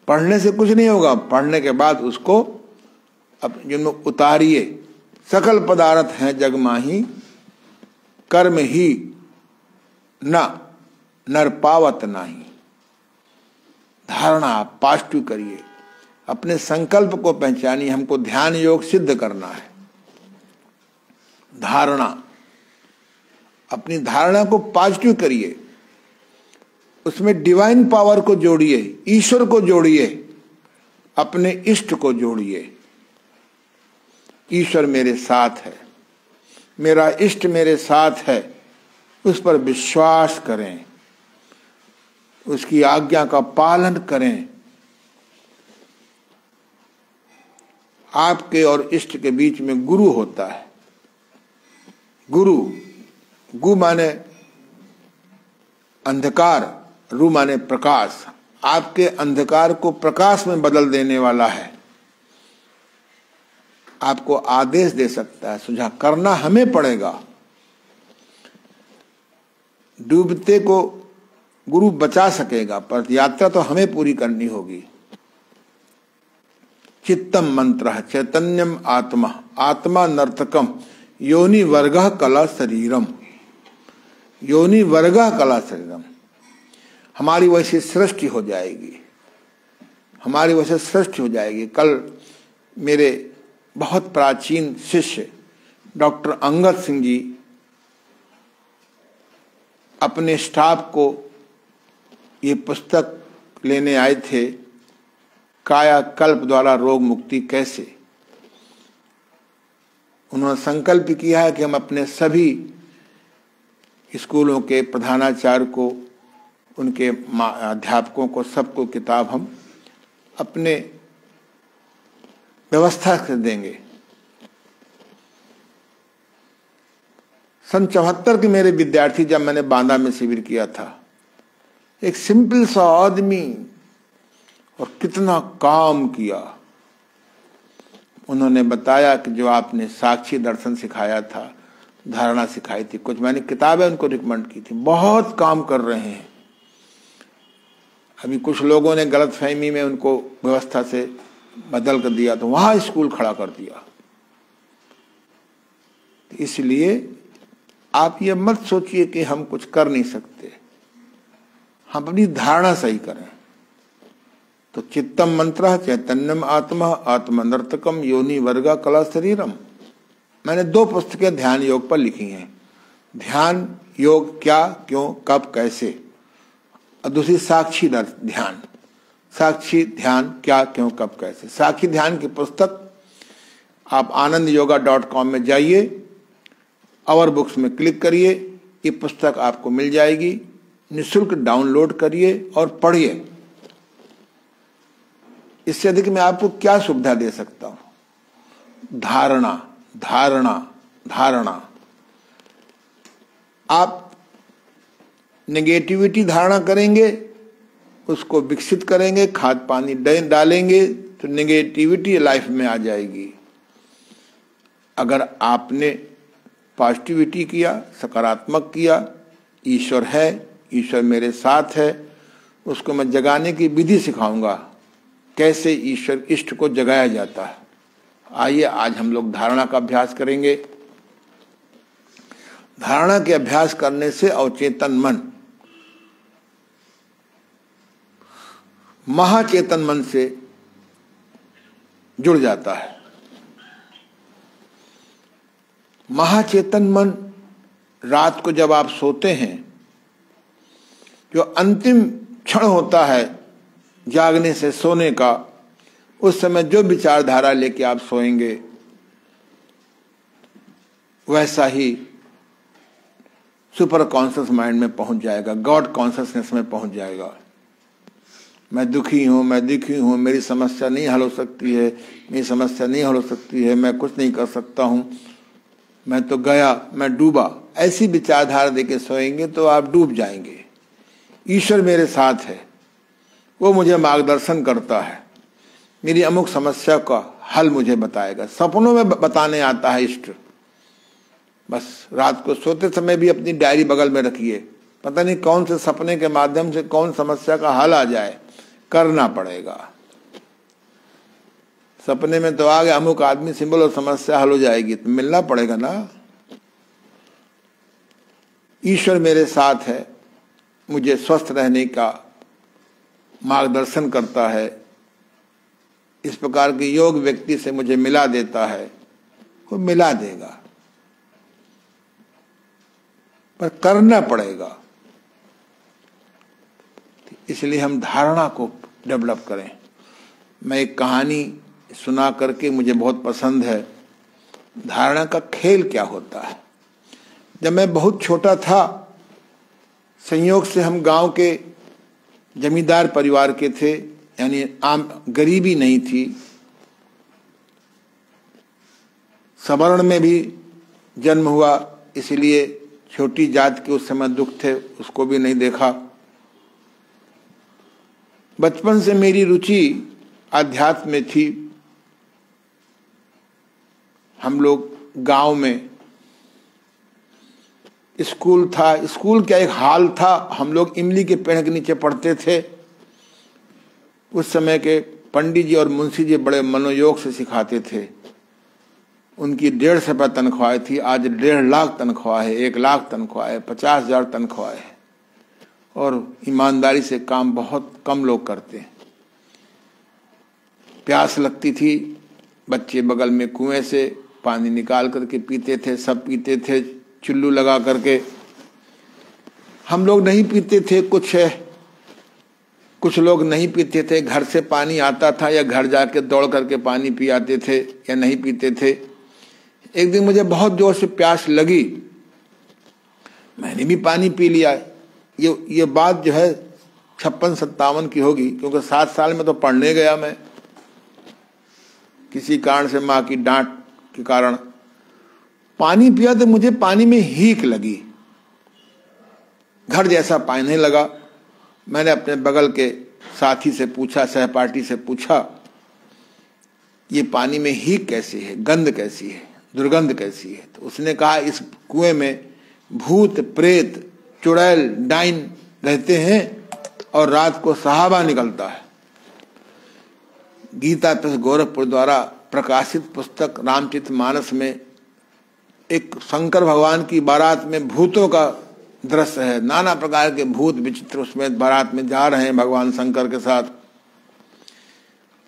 S1: पढ़ने से कुछ नहीं होगा, पढ़ने के बाद उसको अपने जीवन में उतारिए। सकल पदार्थ हैं जग माही, कर्म ही न नर पावत नाही। धारणा पॉजिटिव करिए, अपने संकल्प को पहचानिए। हमको ध्यान योग सिद्ध करना है। धारणा, अपनी धारणा को पॉजिटिव करिए, उसमें डिवाइन पावर को जोड़िए, ईश्वर को जोड़िए, अपने इष्ट को जोड़िए। ईश्वर मेरे साथ है, मेरा इष्ट मेरे साथ है, उस पर विश्वास करें, उसकी आज्ञा का पालन करें। आपके और इष्ट के बीच में गुरु होता है। गुरु, गु माने अंधकार, रु माने प्रकाश। आपके अंधकार को प्रकाश में बदल देने वाला है। आपको आदेश दे सकता है, सुझाव करना हमें पड़ेगा। डूबते को गुरु बचा सकेगा, पर यात्रा तो हमें पूरी करनी होगी। चित्तम मंत्र चैतन्यम आत्मा, आत्मा नर्तकम, योनि वर्गः कला शरीरम। योनि वर्गः कला शरीरम, हमारी वैसे सृष्टि हो जाएगी, हमारी वैसे सृष्टि हो जाएगी। कल मेरे बहुत प्राचीन शिष्य डॉक्टर अंगद सिंह जी अपने स्टाफ को ये पुस्तक लेने आए थे, कायाकल्प द्वारा रोग मुक्ति कैसे। उन्होंने संकल्प किया है कि हम अपने सभी स्कूलों के प्रधानाचार्य को, उनके अध्यापकों को, सबको किताब हम अपने व्यवस्था से देंगे। सन 74 के मेरे विद्यार्थी, जब मैंने बांदा में शिविर किया था, एक सिंपल सा आदमी और कितना काम किया। उन्होंने बताया कि जो आपने साक्षी दर्शन सिखाया था, धारणा सिखाई थी, कुछ मैंने किताबें उनको रिकमेंड की थी, बहुत काम कर रहे हैं। अभी कुछ लोगों ने गलतफहमी में उनको व्यवस्था से बदल कर दिया, तो वहां स्कूल खड़ा कर दिया। इसलिए आप ये मत सोचिए कि हम कुछ कर नहीं सकते, हम अपनी धारणा सही करें। तो चित्तम मंत्र चैतन्यम आत्मा, आत्मा नर्तकम, योनि वर्गा कला शरीरम। मैंने 2 पुस्तकें ध्यान योग पर लिखी हैं। ध्यान योग क्या, क्यों, कब, कैसे, और दूसरी साक्षी ध्यान। साक्षी ध्यान क्या, क्यों, कब, कैसे। साक्षी ध्यान की पुस्तक आप anandyoga.com में जाइए, अवर बुक्स में क्लिक करिए, ये पुस्तक आपको मिल जाएगी। निःशुल्क डाउनलोड करिए और पढ़िए। इससे अधिक मैं आपको क्या सुविधा दे सकता हूं। धारणा, धारणा, धारणा। आप नेगेटिविटी धारणा करेंगे, उसको विकसित करेंगे, खाद पानी डालेंगे, तो नेगेटिविटी लाइफ में आ जाएगी। अगर आपने पॉजिटिविटी किया, सकारात्मक किया, ईश्वर है, ईश्वर मेरे साथ है, उसको मैं जगाने की विधि सिखाऊंगा, कैसे ईश्वर इष्ट को जगाया जाता है। आइए आज हम लोग धारणा का अभ्यास करेंगे। धारणा के अभ्यास करने से अवचेतन मन महाचेतन मन से जुड़ जाता है। महाचेतन मन रात को जब आप सोते हैं, जो अंतिम क्षण होता है जागने से सोने का, उस समय जो विचारधारा लेके आप सोएंगे, वैसा ही सुपर कॉन्शियस माइंड में पहुंच जाएगा, गॉड कॉन्शियसनेस में पहुंच जाएगा। मैं दुखी हूँ, मैं दुखी हूँ, मेरी समस्या नहीं हल हो सकती है, मेरी समस्या नहीं हल हो सकती है, मैं कुछ नहीं कर सकता हूँ, मैं तो गया, मैं डूबा, ऐसी विचारधारा देके सोएंगे तो आप डूब जाएंगे। ईश्वर मेरे साथ है, वो मुझे मार्गदर्शन करता है, मेरी अमुक समस्या का हल मुझे बताएगा। सपनों में बताने आता है इष्ट। बस रात को सोते समय भी अपनी डायरी बगल में रखिए, पता नहीं कौन से सपने के माध्यम से कौन समस्या का हल आ जाए, करना पड़ेगा। सपने में तो आ गया अमुक आदमी सिंबल और समस्या हल हो जाएगी, तो मिलना पड़ेगा ना। ईश्वर मेरे साथ है, मुझे स्वस्थ रहने का मार्गदर्शन करता है, इस प्रकार के योग व्यक्ति से मुझे मिला देता है, वो मिला देगा, पर करना पड़ेगा। इसलिए हम धारणा को डेवलप करें। मैं एक कहानी सुना करके मुझे बहुत पसंद है, धारणा का खेल क्या होता है। जब मैं बहुत छोटा था, संयोग से हम गांव के जमींदार परिवार के थे, यानी आम गरीबी नहीं थी, सवर्ण में भी जन्म हुआ, इसलिए छोटी जात के उस समय दुख थे, उसको भी नहीं देखा। बचपन से मेरी रुचि आध्यात्म में थी। हम लोग गांव में स्कूल था, स्कूल क्या एक हाल था, हम लोग इमली के पेड़ के नीचे पढ़ते थे। उस समय के पंडित जी और मुंशी जी बड़े मनोयोग से सिखाते थे। उनकी 150 रुपये तनख्वाह थी, आज 1.5 लाख तनख्वाह है, 1 लाख तनख्वाह है, 50,000 तनख्वाह है, और ईमानदारी से काम बहुत कम लोग करते हैं। प्यास लगती थी, बच्चे बगल में कुएं से पानी निकाल करके पीते थे, सब पीते थे चुल्लू लगा करके। हम लोग नहीं पीते थे, कुछ लोग नहीं पीते थे, घर से पानी आता था या घर जाके दौड़ करके पानी पी आते थे या नहीं पीते थे। एक दिन मुझे बहुत जोर से प्यास लगी, मैंने भी पानी पी लिया। ये बात जो है 56-57 की होगी, क्योंकि 7 साल में तो पढ़ने गया मैं, किसी कारण से माँ की डांट के कारण पानी पिया तो मुझे पानी में हीक लगी, घर जैसा पानी लगा। मैंने अपने बगल के साथी से पूछा, सहपाठी से पूछा, ये पानी में हीक कैसी है, गंध कैसी है, दुर्गंध कैसी है? तो उसने कहा इस कुएं में भूत प्रेत चुड़ैल डाइन रहते हैं और रात को सहाबा निकलता है। गीता प्रेस गोरखपुर द्वारा प्रकाशित पुस्तक रामचरितमानस में एक शंकर भगवान की बारात में भूतों का दृश्य है, नाना प्रकार के भूत विचित्र उसमें बारात में जा रहे हैं भगवान शंकर के साथ।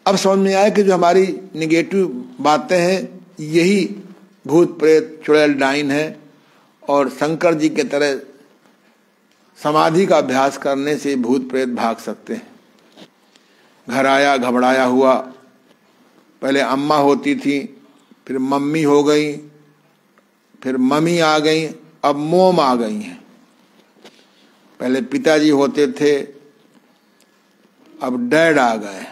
S1: अब समझ में आया कि जो हमारी निगेटिव बातें हैं यही भूत प्रेत चुड़ैल डाइन है, और शंकर जी के तरह समाधि का अभ्यास करने से भूत प्रेत भाग सकते हैं। घर आया घबराया हुआ, पहले अम्मा होती थी, फिर मम्मी हो गई, फिर मम्मी आ गई, अब मोम आ गई हैं। पहले पिताजी होते थे, अब डैड आ गए।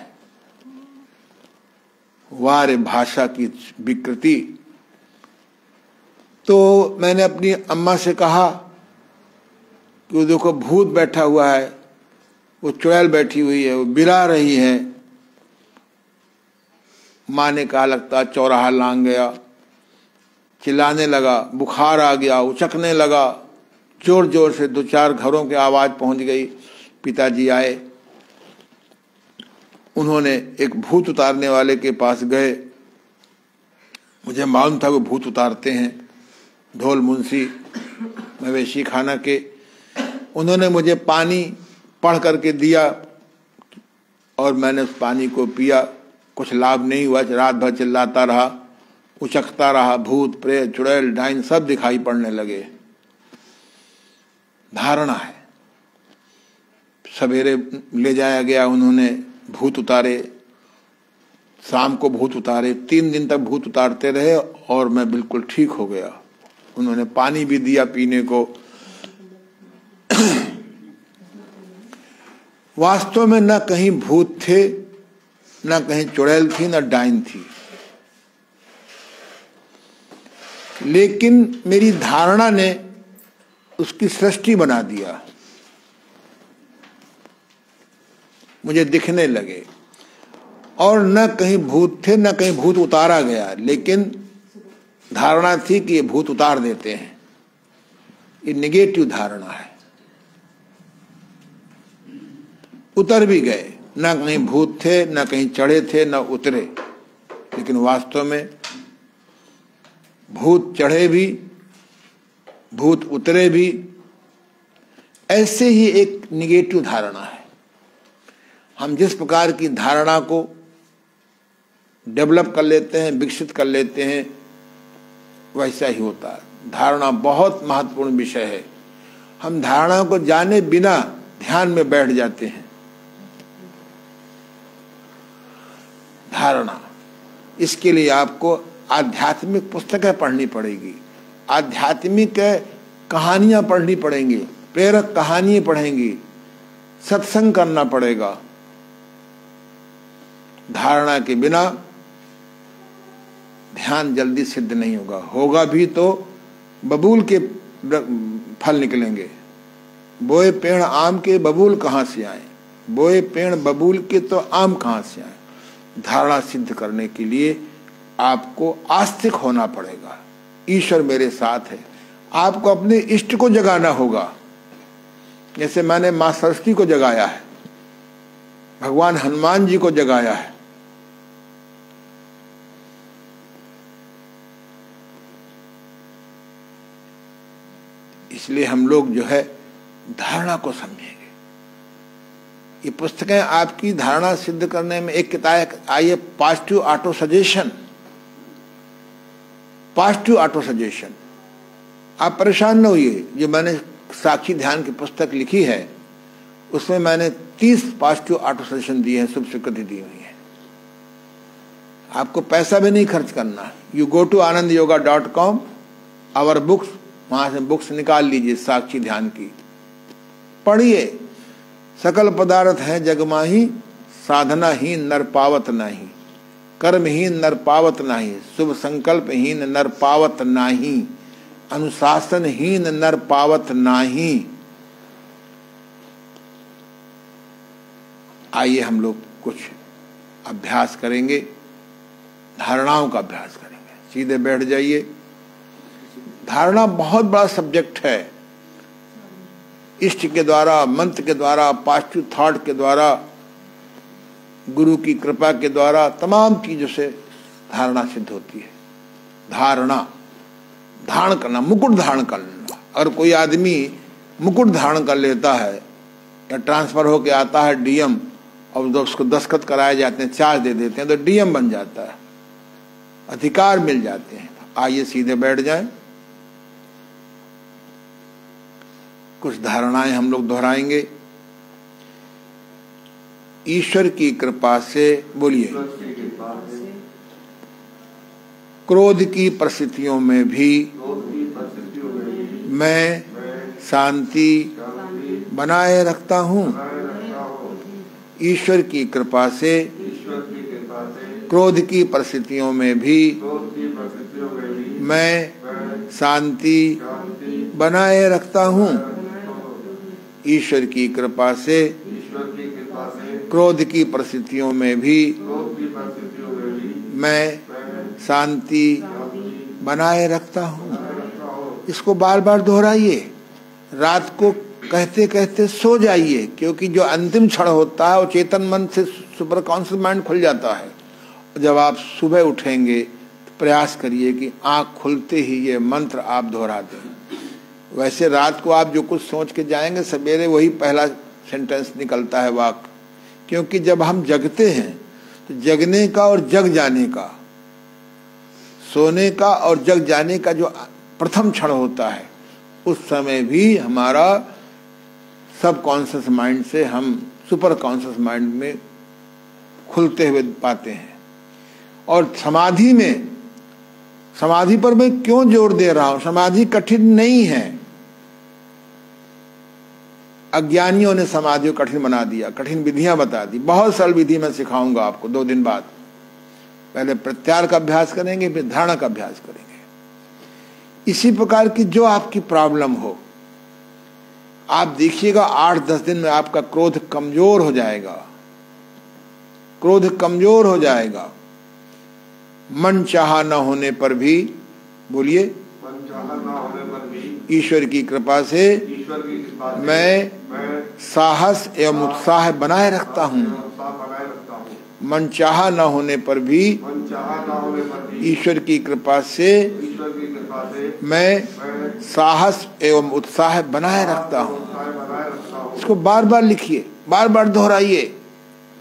S1: वारे भाषा की विकृति। तो मैंने अपनी अम्मा से कहा कि वो देखो भूत बैठा हुआ है, वो चुड़ैल बैठी हुई है, वो बिला रही है। माँ ने कहा लगता चौराहा लांग गया, चिल्लाने लगा, बुखार आ गया, उचकने लगा, जोर जोर से 2-4 घरों की आवाज पहुंच गई। पिताजी आए, उन्होंने एक भूत उतारने वाले के पास गए। मुझे मालूम था वो भूत उतारते हैं, ढोल मुंशी मवेशी खाना के। उन्होंने मुझे पानी पढ़ करके दिया और मैंने उस पानी को पिया। कुछ लाभ नहीं हुआ, रात भर चिल्लाता रहा, उचकता रहा, भूत प्रेत चुड़ैल डाइन सब दिखाई पड़ने लगे। धारणा है। सवेरे ले जाया गया, उन्होंने भूत उतारे, शाम को भूत उतारे, 3 दिन तक भूत उतारते रहे और मैं बिल्कुल ठीक हो गया। उन्होंने पानी भी दिया पीने को। वास्तव में न कहीं भूत थे, न कहीं चुड़ैल थी, न डाइन थी, लेकिन मेरी धारणा ने उसकी सृष्टि बना दिया, मुझे दिखने लगे। और न कहीं भूत थे, न कहीं भूत उतारा गया, लेकिन धारणा थी कि ये भूत उतार देते हैं। ये निगेटिव धारणा है। उतर भी गए, न कहीं भूत थे, न कहीं चढ़े थे, न उतरे, लेकिन वास्तव में भूत चढ़े भी, भूत उतरे भी। ऐसे ही एक निगेटिव धारणा है। हम जिस प्रकार की धारणा को डेवलप कर लेते हैं, विकसित कर लेते हैं, वैसा ही होता है। धारणा बहुत महत्वपूर्ण विषय है। हम धारणा को जाने बिना ध्यान में बैठ जाते हैं। धारणा, इसके लिए आपको आध्यात्मिक पुस्तकें पढ़नी पड़ेगी, आध्यात्मिक कहानियां पढ़नी पड़ेंगी, प्रेरक कहानियां पढ़ेंगी, सत्संग करना पड़ेगा। धारणा के बिना ध्यान जल्दी सिद्ध नहीं होगा। होगा भी तो बबूल के फल निकलेंगे। बोए पेड़ आम के, बबूल कहाँ से आए? बोए पेड़ बबूल के तो आम कहाँ से आए? धारणा सिद्ध करने के लिए आपको आस्तिक होना पड़ेगा। ईश्वर मेरे साथ है। आपको अपने इष्ट को जगाना होगा। जैसे मैंने मां सरस्वती को जगाया है, भगवान हनुमान जी को जगाया है। इसलिए हम लोग जो है धारणा को समझेंगे। ये पुस्तकें आपकी धारणा सिद्ध करने में, एक किताब आई है positive auto suggestion, positive auto suggestion. आप परेशान न होइए। जो मैंने साक्षी ध्यान की पुस्तक लिखी है उसमें मैंने 30 पॉजिटिव ऑटो सजेशन दिए हैं, शुभ स्वीकृति दी हुई है। आपको पैसा भी नहीं खर्च करना। You go to anandyoga.com, our books, वहां से बुक्स निकाल लीजिए साक्षी ध्यान की, पढ़िए। सकल पदार्थ है जगमाही, साधनाहीन नर पावत नाही, कर्महीन नर पावत नाही, शुभ संकल्पहीन नर पावत नाही, अनुशासनहीन नर पावत नाही। आइए हम लोग कुछ अभ्यास करेंगे, धारणाओं का अभ्यास करेंगे। सीधे बैठ जाइए। धारणा बहुत बड़ा सब्जेक्ट है। इष्ट के द्वारा, मंत्र के द्वारा, पॉजिटिव थॉट के द्वारा, गुरु की कृपा के द्वारा, तमाम चीजों से धारणा सिद्ध होती है। धारणा, धारण करना, मुकुट धारण करना। अगर कोई आदमी मुकुट धारण कर लेता है या ट्रांसफर होके आता है डीएम, और उसको दस्तखत कराए जाते हैं, चार्ज दे देते हैं, तो डीएम बन जाता है, अधिकार मिल जाते हैं। आइए सीधे बैठ जाएं। कुछ धारणाएं हम लोग दोहराएंगे। ईश्वर की कृपा से, बोलिए, क्रोध की परिस्थितियों में भी मैं शांति बनाए रखता हूँ। ईश्वर की कृपा से क्रोध की परिस्थितियों में भी मैं शांति बनाए रखता हूँ। ईश्वर की कृपा से क्रोध की परिस्थितियों में भी मैं शांति बनाए रखता हूँ। इसको बार बार दोहराइए। रात को कहते कहते सो जाइए, क्योंकि जो अंतिम क्षण होता है वो चेतन मन से सुपर कॉन्शियस माइंड खुल जाता है। जब आप सुबह उठेंगे तो प्रयास करिए कि आँख खुलते ही ये मंत्र आप दोहरा दें। वैसे रात को आप जो कुछ सोच के जाएंगे, सवेरे वही पहला सेंटेंस निकलता है, वाक्य। क्योंकि जब हम जगते हैं तो जगने का और जग जाने का, सोने का और जग जाने का जो प्रथम क्षण होता है, उस समय भी हमारा सब कॉन्शियस माइंड से हम सुपर कॉन्शियस माइंड में खुलते हुए पाते हैं। और समाधि में, समाधि पर मैं क्यों जोर दे रहा हूं? समाधि कठिन नहीं है। अज्ञानियों ने समाधि को कठिन बना दिया, कठिन विधियां बता दी। बहुत सरल विधि मैं सिखाऊंगा आपको 2 दिन बाद। पहले प्रत्याहार का अभ्यास करेंगे, फिर धारणा का अभ्यास करेंगे। इसी प्रकार की जो आपकी प्रॉब्लम हो, आप देखिएगा 8-10 दिन में आपका क्रोध कमजोर हो जाएगा, क्रोध कमजोर हो जाएगा। मन चाहा न होने पर भी, बोलिए,
S2: मन चाहा न होने पर भी
S1: ईश्वर की कृपा से मैं साहस एवं उत्साह बनाए रखता हूँ। मन चाहा न होने पर भी ईश्वर की कृपा से मैं साहस एवं उत्साह बनाए रखता हूँ। इसको बार बार लिखिए, बार बार दोहराइए,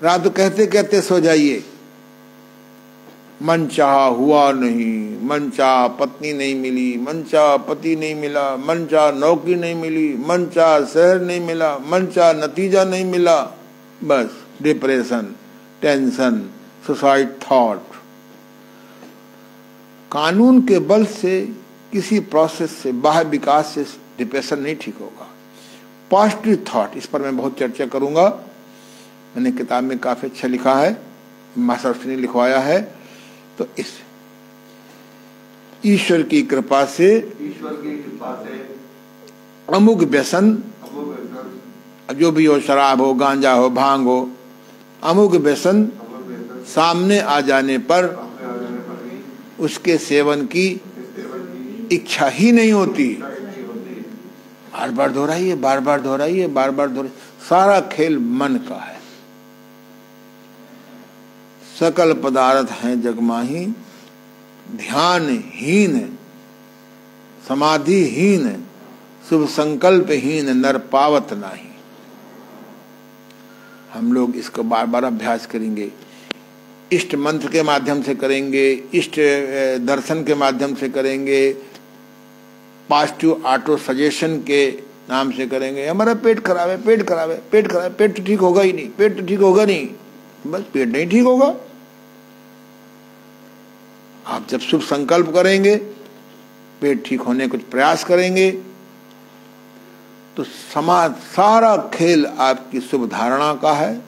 S1: रात कहते कहते सो जाइए। मन चाहा हुआ नहीं, मन चाहा पत्नी नहीं मिली, मन चाहा पति नहीं मिला, मन चाहा नौकरी नहीं मिली, मन चाहा शहर नहीं मिला, मन चाहा नतीजा नहीं मिला, बस डिप्रेशन, टेंशन, सुसाइड थॉट। कानून के बल से, किसी प्रोसेस से, बाह्य विकास से डिप्रेशन नहीं ठीक होगा। पॉजिटिव थॉट, इस पर मैं बहुत चर्चा करूंगा। मैंने किताब में काफी अच्छा लिखा है, मास्टर ने लिखवाया है। तो इस ईश्वर की कृपा से अमुक व्यसन, जो भी हो, शराब हो, गांजा हो, भांग हो, अमुक व्यसन सामने आ जाने पर उसके सेवन की इच्छा ही नहीं होती। बार बार दोहराइए, बार बार दोहराइए, बार बार दोहराइए। सारा खेल मन का है। सकल पदार्थ हैं जगमाही, ध्यानहीन, समाधिहीन, शुभ संकल्पहीन नर पावत नाही। हम लोग इसको बार बार अभ्यास करेंगे। इष्ट मंत्र के माध्यम से करेंगे, इष्ट दर्शन के माध्यम से करेंगे, पॉजिटिव ऑटो सजेशन के नाम से करेंगे। हमारा पेट खराब है, पेट खराब है, पेट खराब है, पेट तो ठीक होगा ही नहीं, पेट तो ठीक होगा नहीं, बस पेट नहीं ठीक होगा। आप जब शुभ संकल्प करेंगे, पेट ठीक होने कुछ प्रयास करेंगे, तो समाज सारा खेल आपकी शुभ धारणा का है,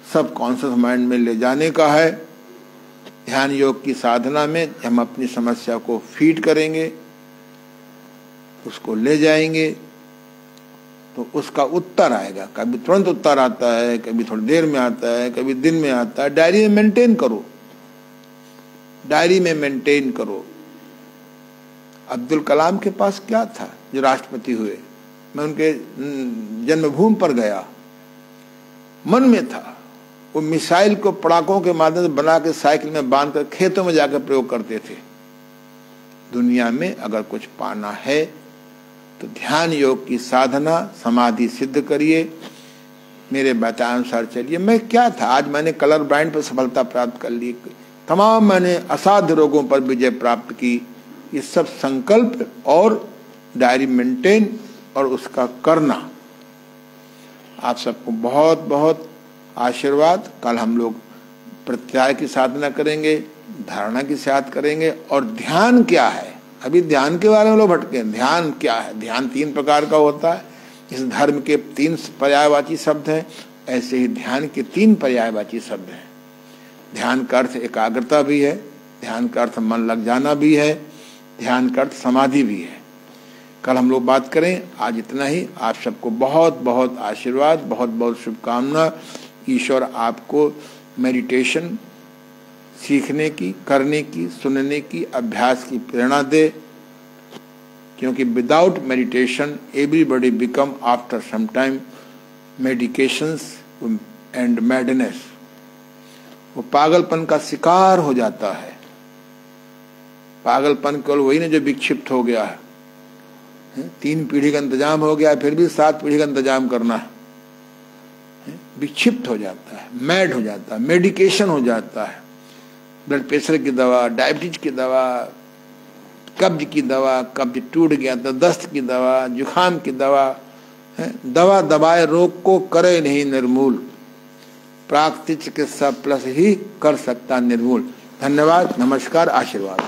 S1: सब कॉन्शियस माइंड में ले जाने का है। ध्यान योग की साधना में हम अपनी समस्या को फीड करेंगे, उसको ले जाएंगे, तो उसका उत्तर आएगा। कभी तुरंत उत्तर आता है, कभी थोड़ी देर में आता है, कभी दिन में आता है। डायरी में मेंटेन करो, डायरी में मेंटेन करो। अब्दुल कलाम के पास क्या था जो राष्ट्रपति हुए? मैं उनके जन्मभूमि पर गया, मन में था। वो मिसाइल को पड़ाकों के माध्यम से बना के साइकिल में बांधकर खेतों में जाकर प्रयोग करते थे। दुनिया में अगर कुछ पाना है तो ध्यान योग की साधना, समाधि सिद्ध करिए, मेरे बताए अनुसार चलिए। मैं क्या था, आज मैंने कलर ब्लाइंड पर सफलता प्राप्त कर ली, तमाम मैंने असाध्य रोगों पर विजय प्राप्त की। ये सब संकल्प और डायरी मेंटेन और उसका करना। आप सबको बहुत बहुत आशीर्वाद। कल हम लोग प्रत्याहार की साधना करेंगे, धारणा की साधना करेंगे। और ध्यान क्या है, अभी ध्यान के बारे में लोग भटके। ध्यान क्या है? ध्यान 3 प्रकार का होता है। इस धर्म के 3 पर्यायवाची शब्द हैं, ऐसे ही ध्यान के 3 पर्यायवाची शब्द हैं। ध्यान का अर्थ एकाग्रता भी है, ध्यान का अर्थ मन लग जाना भी है, ध्यान का अर्थ समाधि भी है। कल हम लोग बात करें। आज इतना ही। आप सबको बहुत बहुत आशीर्वाद, बहुत बहुत शुभकामना। ईश्वर आपको मेडिटेशन सीखने की, करने की, सुनने की, अभ्यास की प्रेरणा दे, क्योंकि without meditation everybody become after some time medications and madness. वो पागलपन का शिकार हो जाता है। पागलपन केवल वही नहीं जो विक्षिप्त हो गया है। 3 पीढ़ी का इंतजाम हो गया, फिर भी 7 पीढ़ी का इंतजाम करना है। विक्षिप्त हो जाता है, मैड हो जाता है, मेडिकेशन हो जाता है। ब्लड प्रेशर की दवा, डायबिटीज की दवा, कब्ज की दवा, कब्ज टूट गया तो दस्त की दवा, जुखाम की दवा। दवा दबाए रोग को करे नहीं निर्मूल, प्राकृतिक चिकित्सा प्लस ही कर सकता निर्मूल। धन्यवाद, नमस्कार, आशीर्वाद।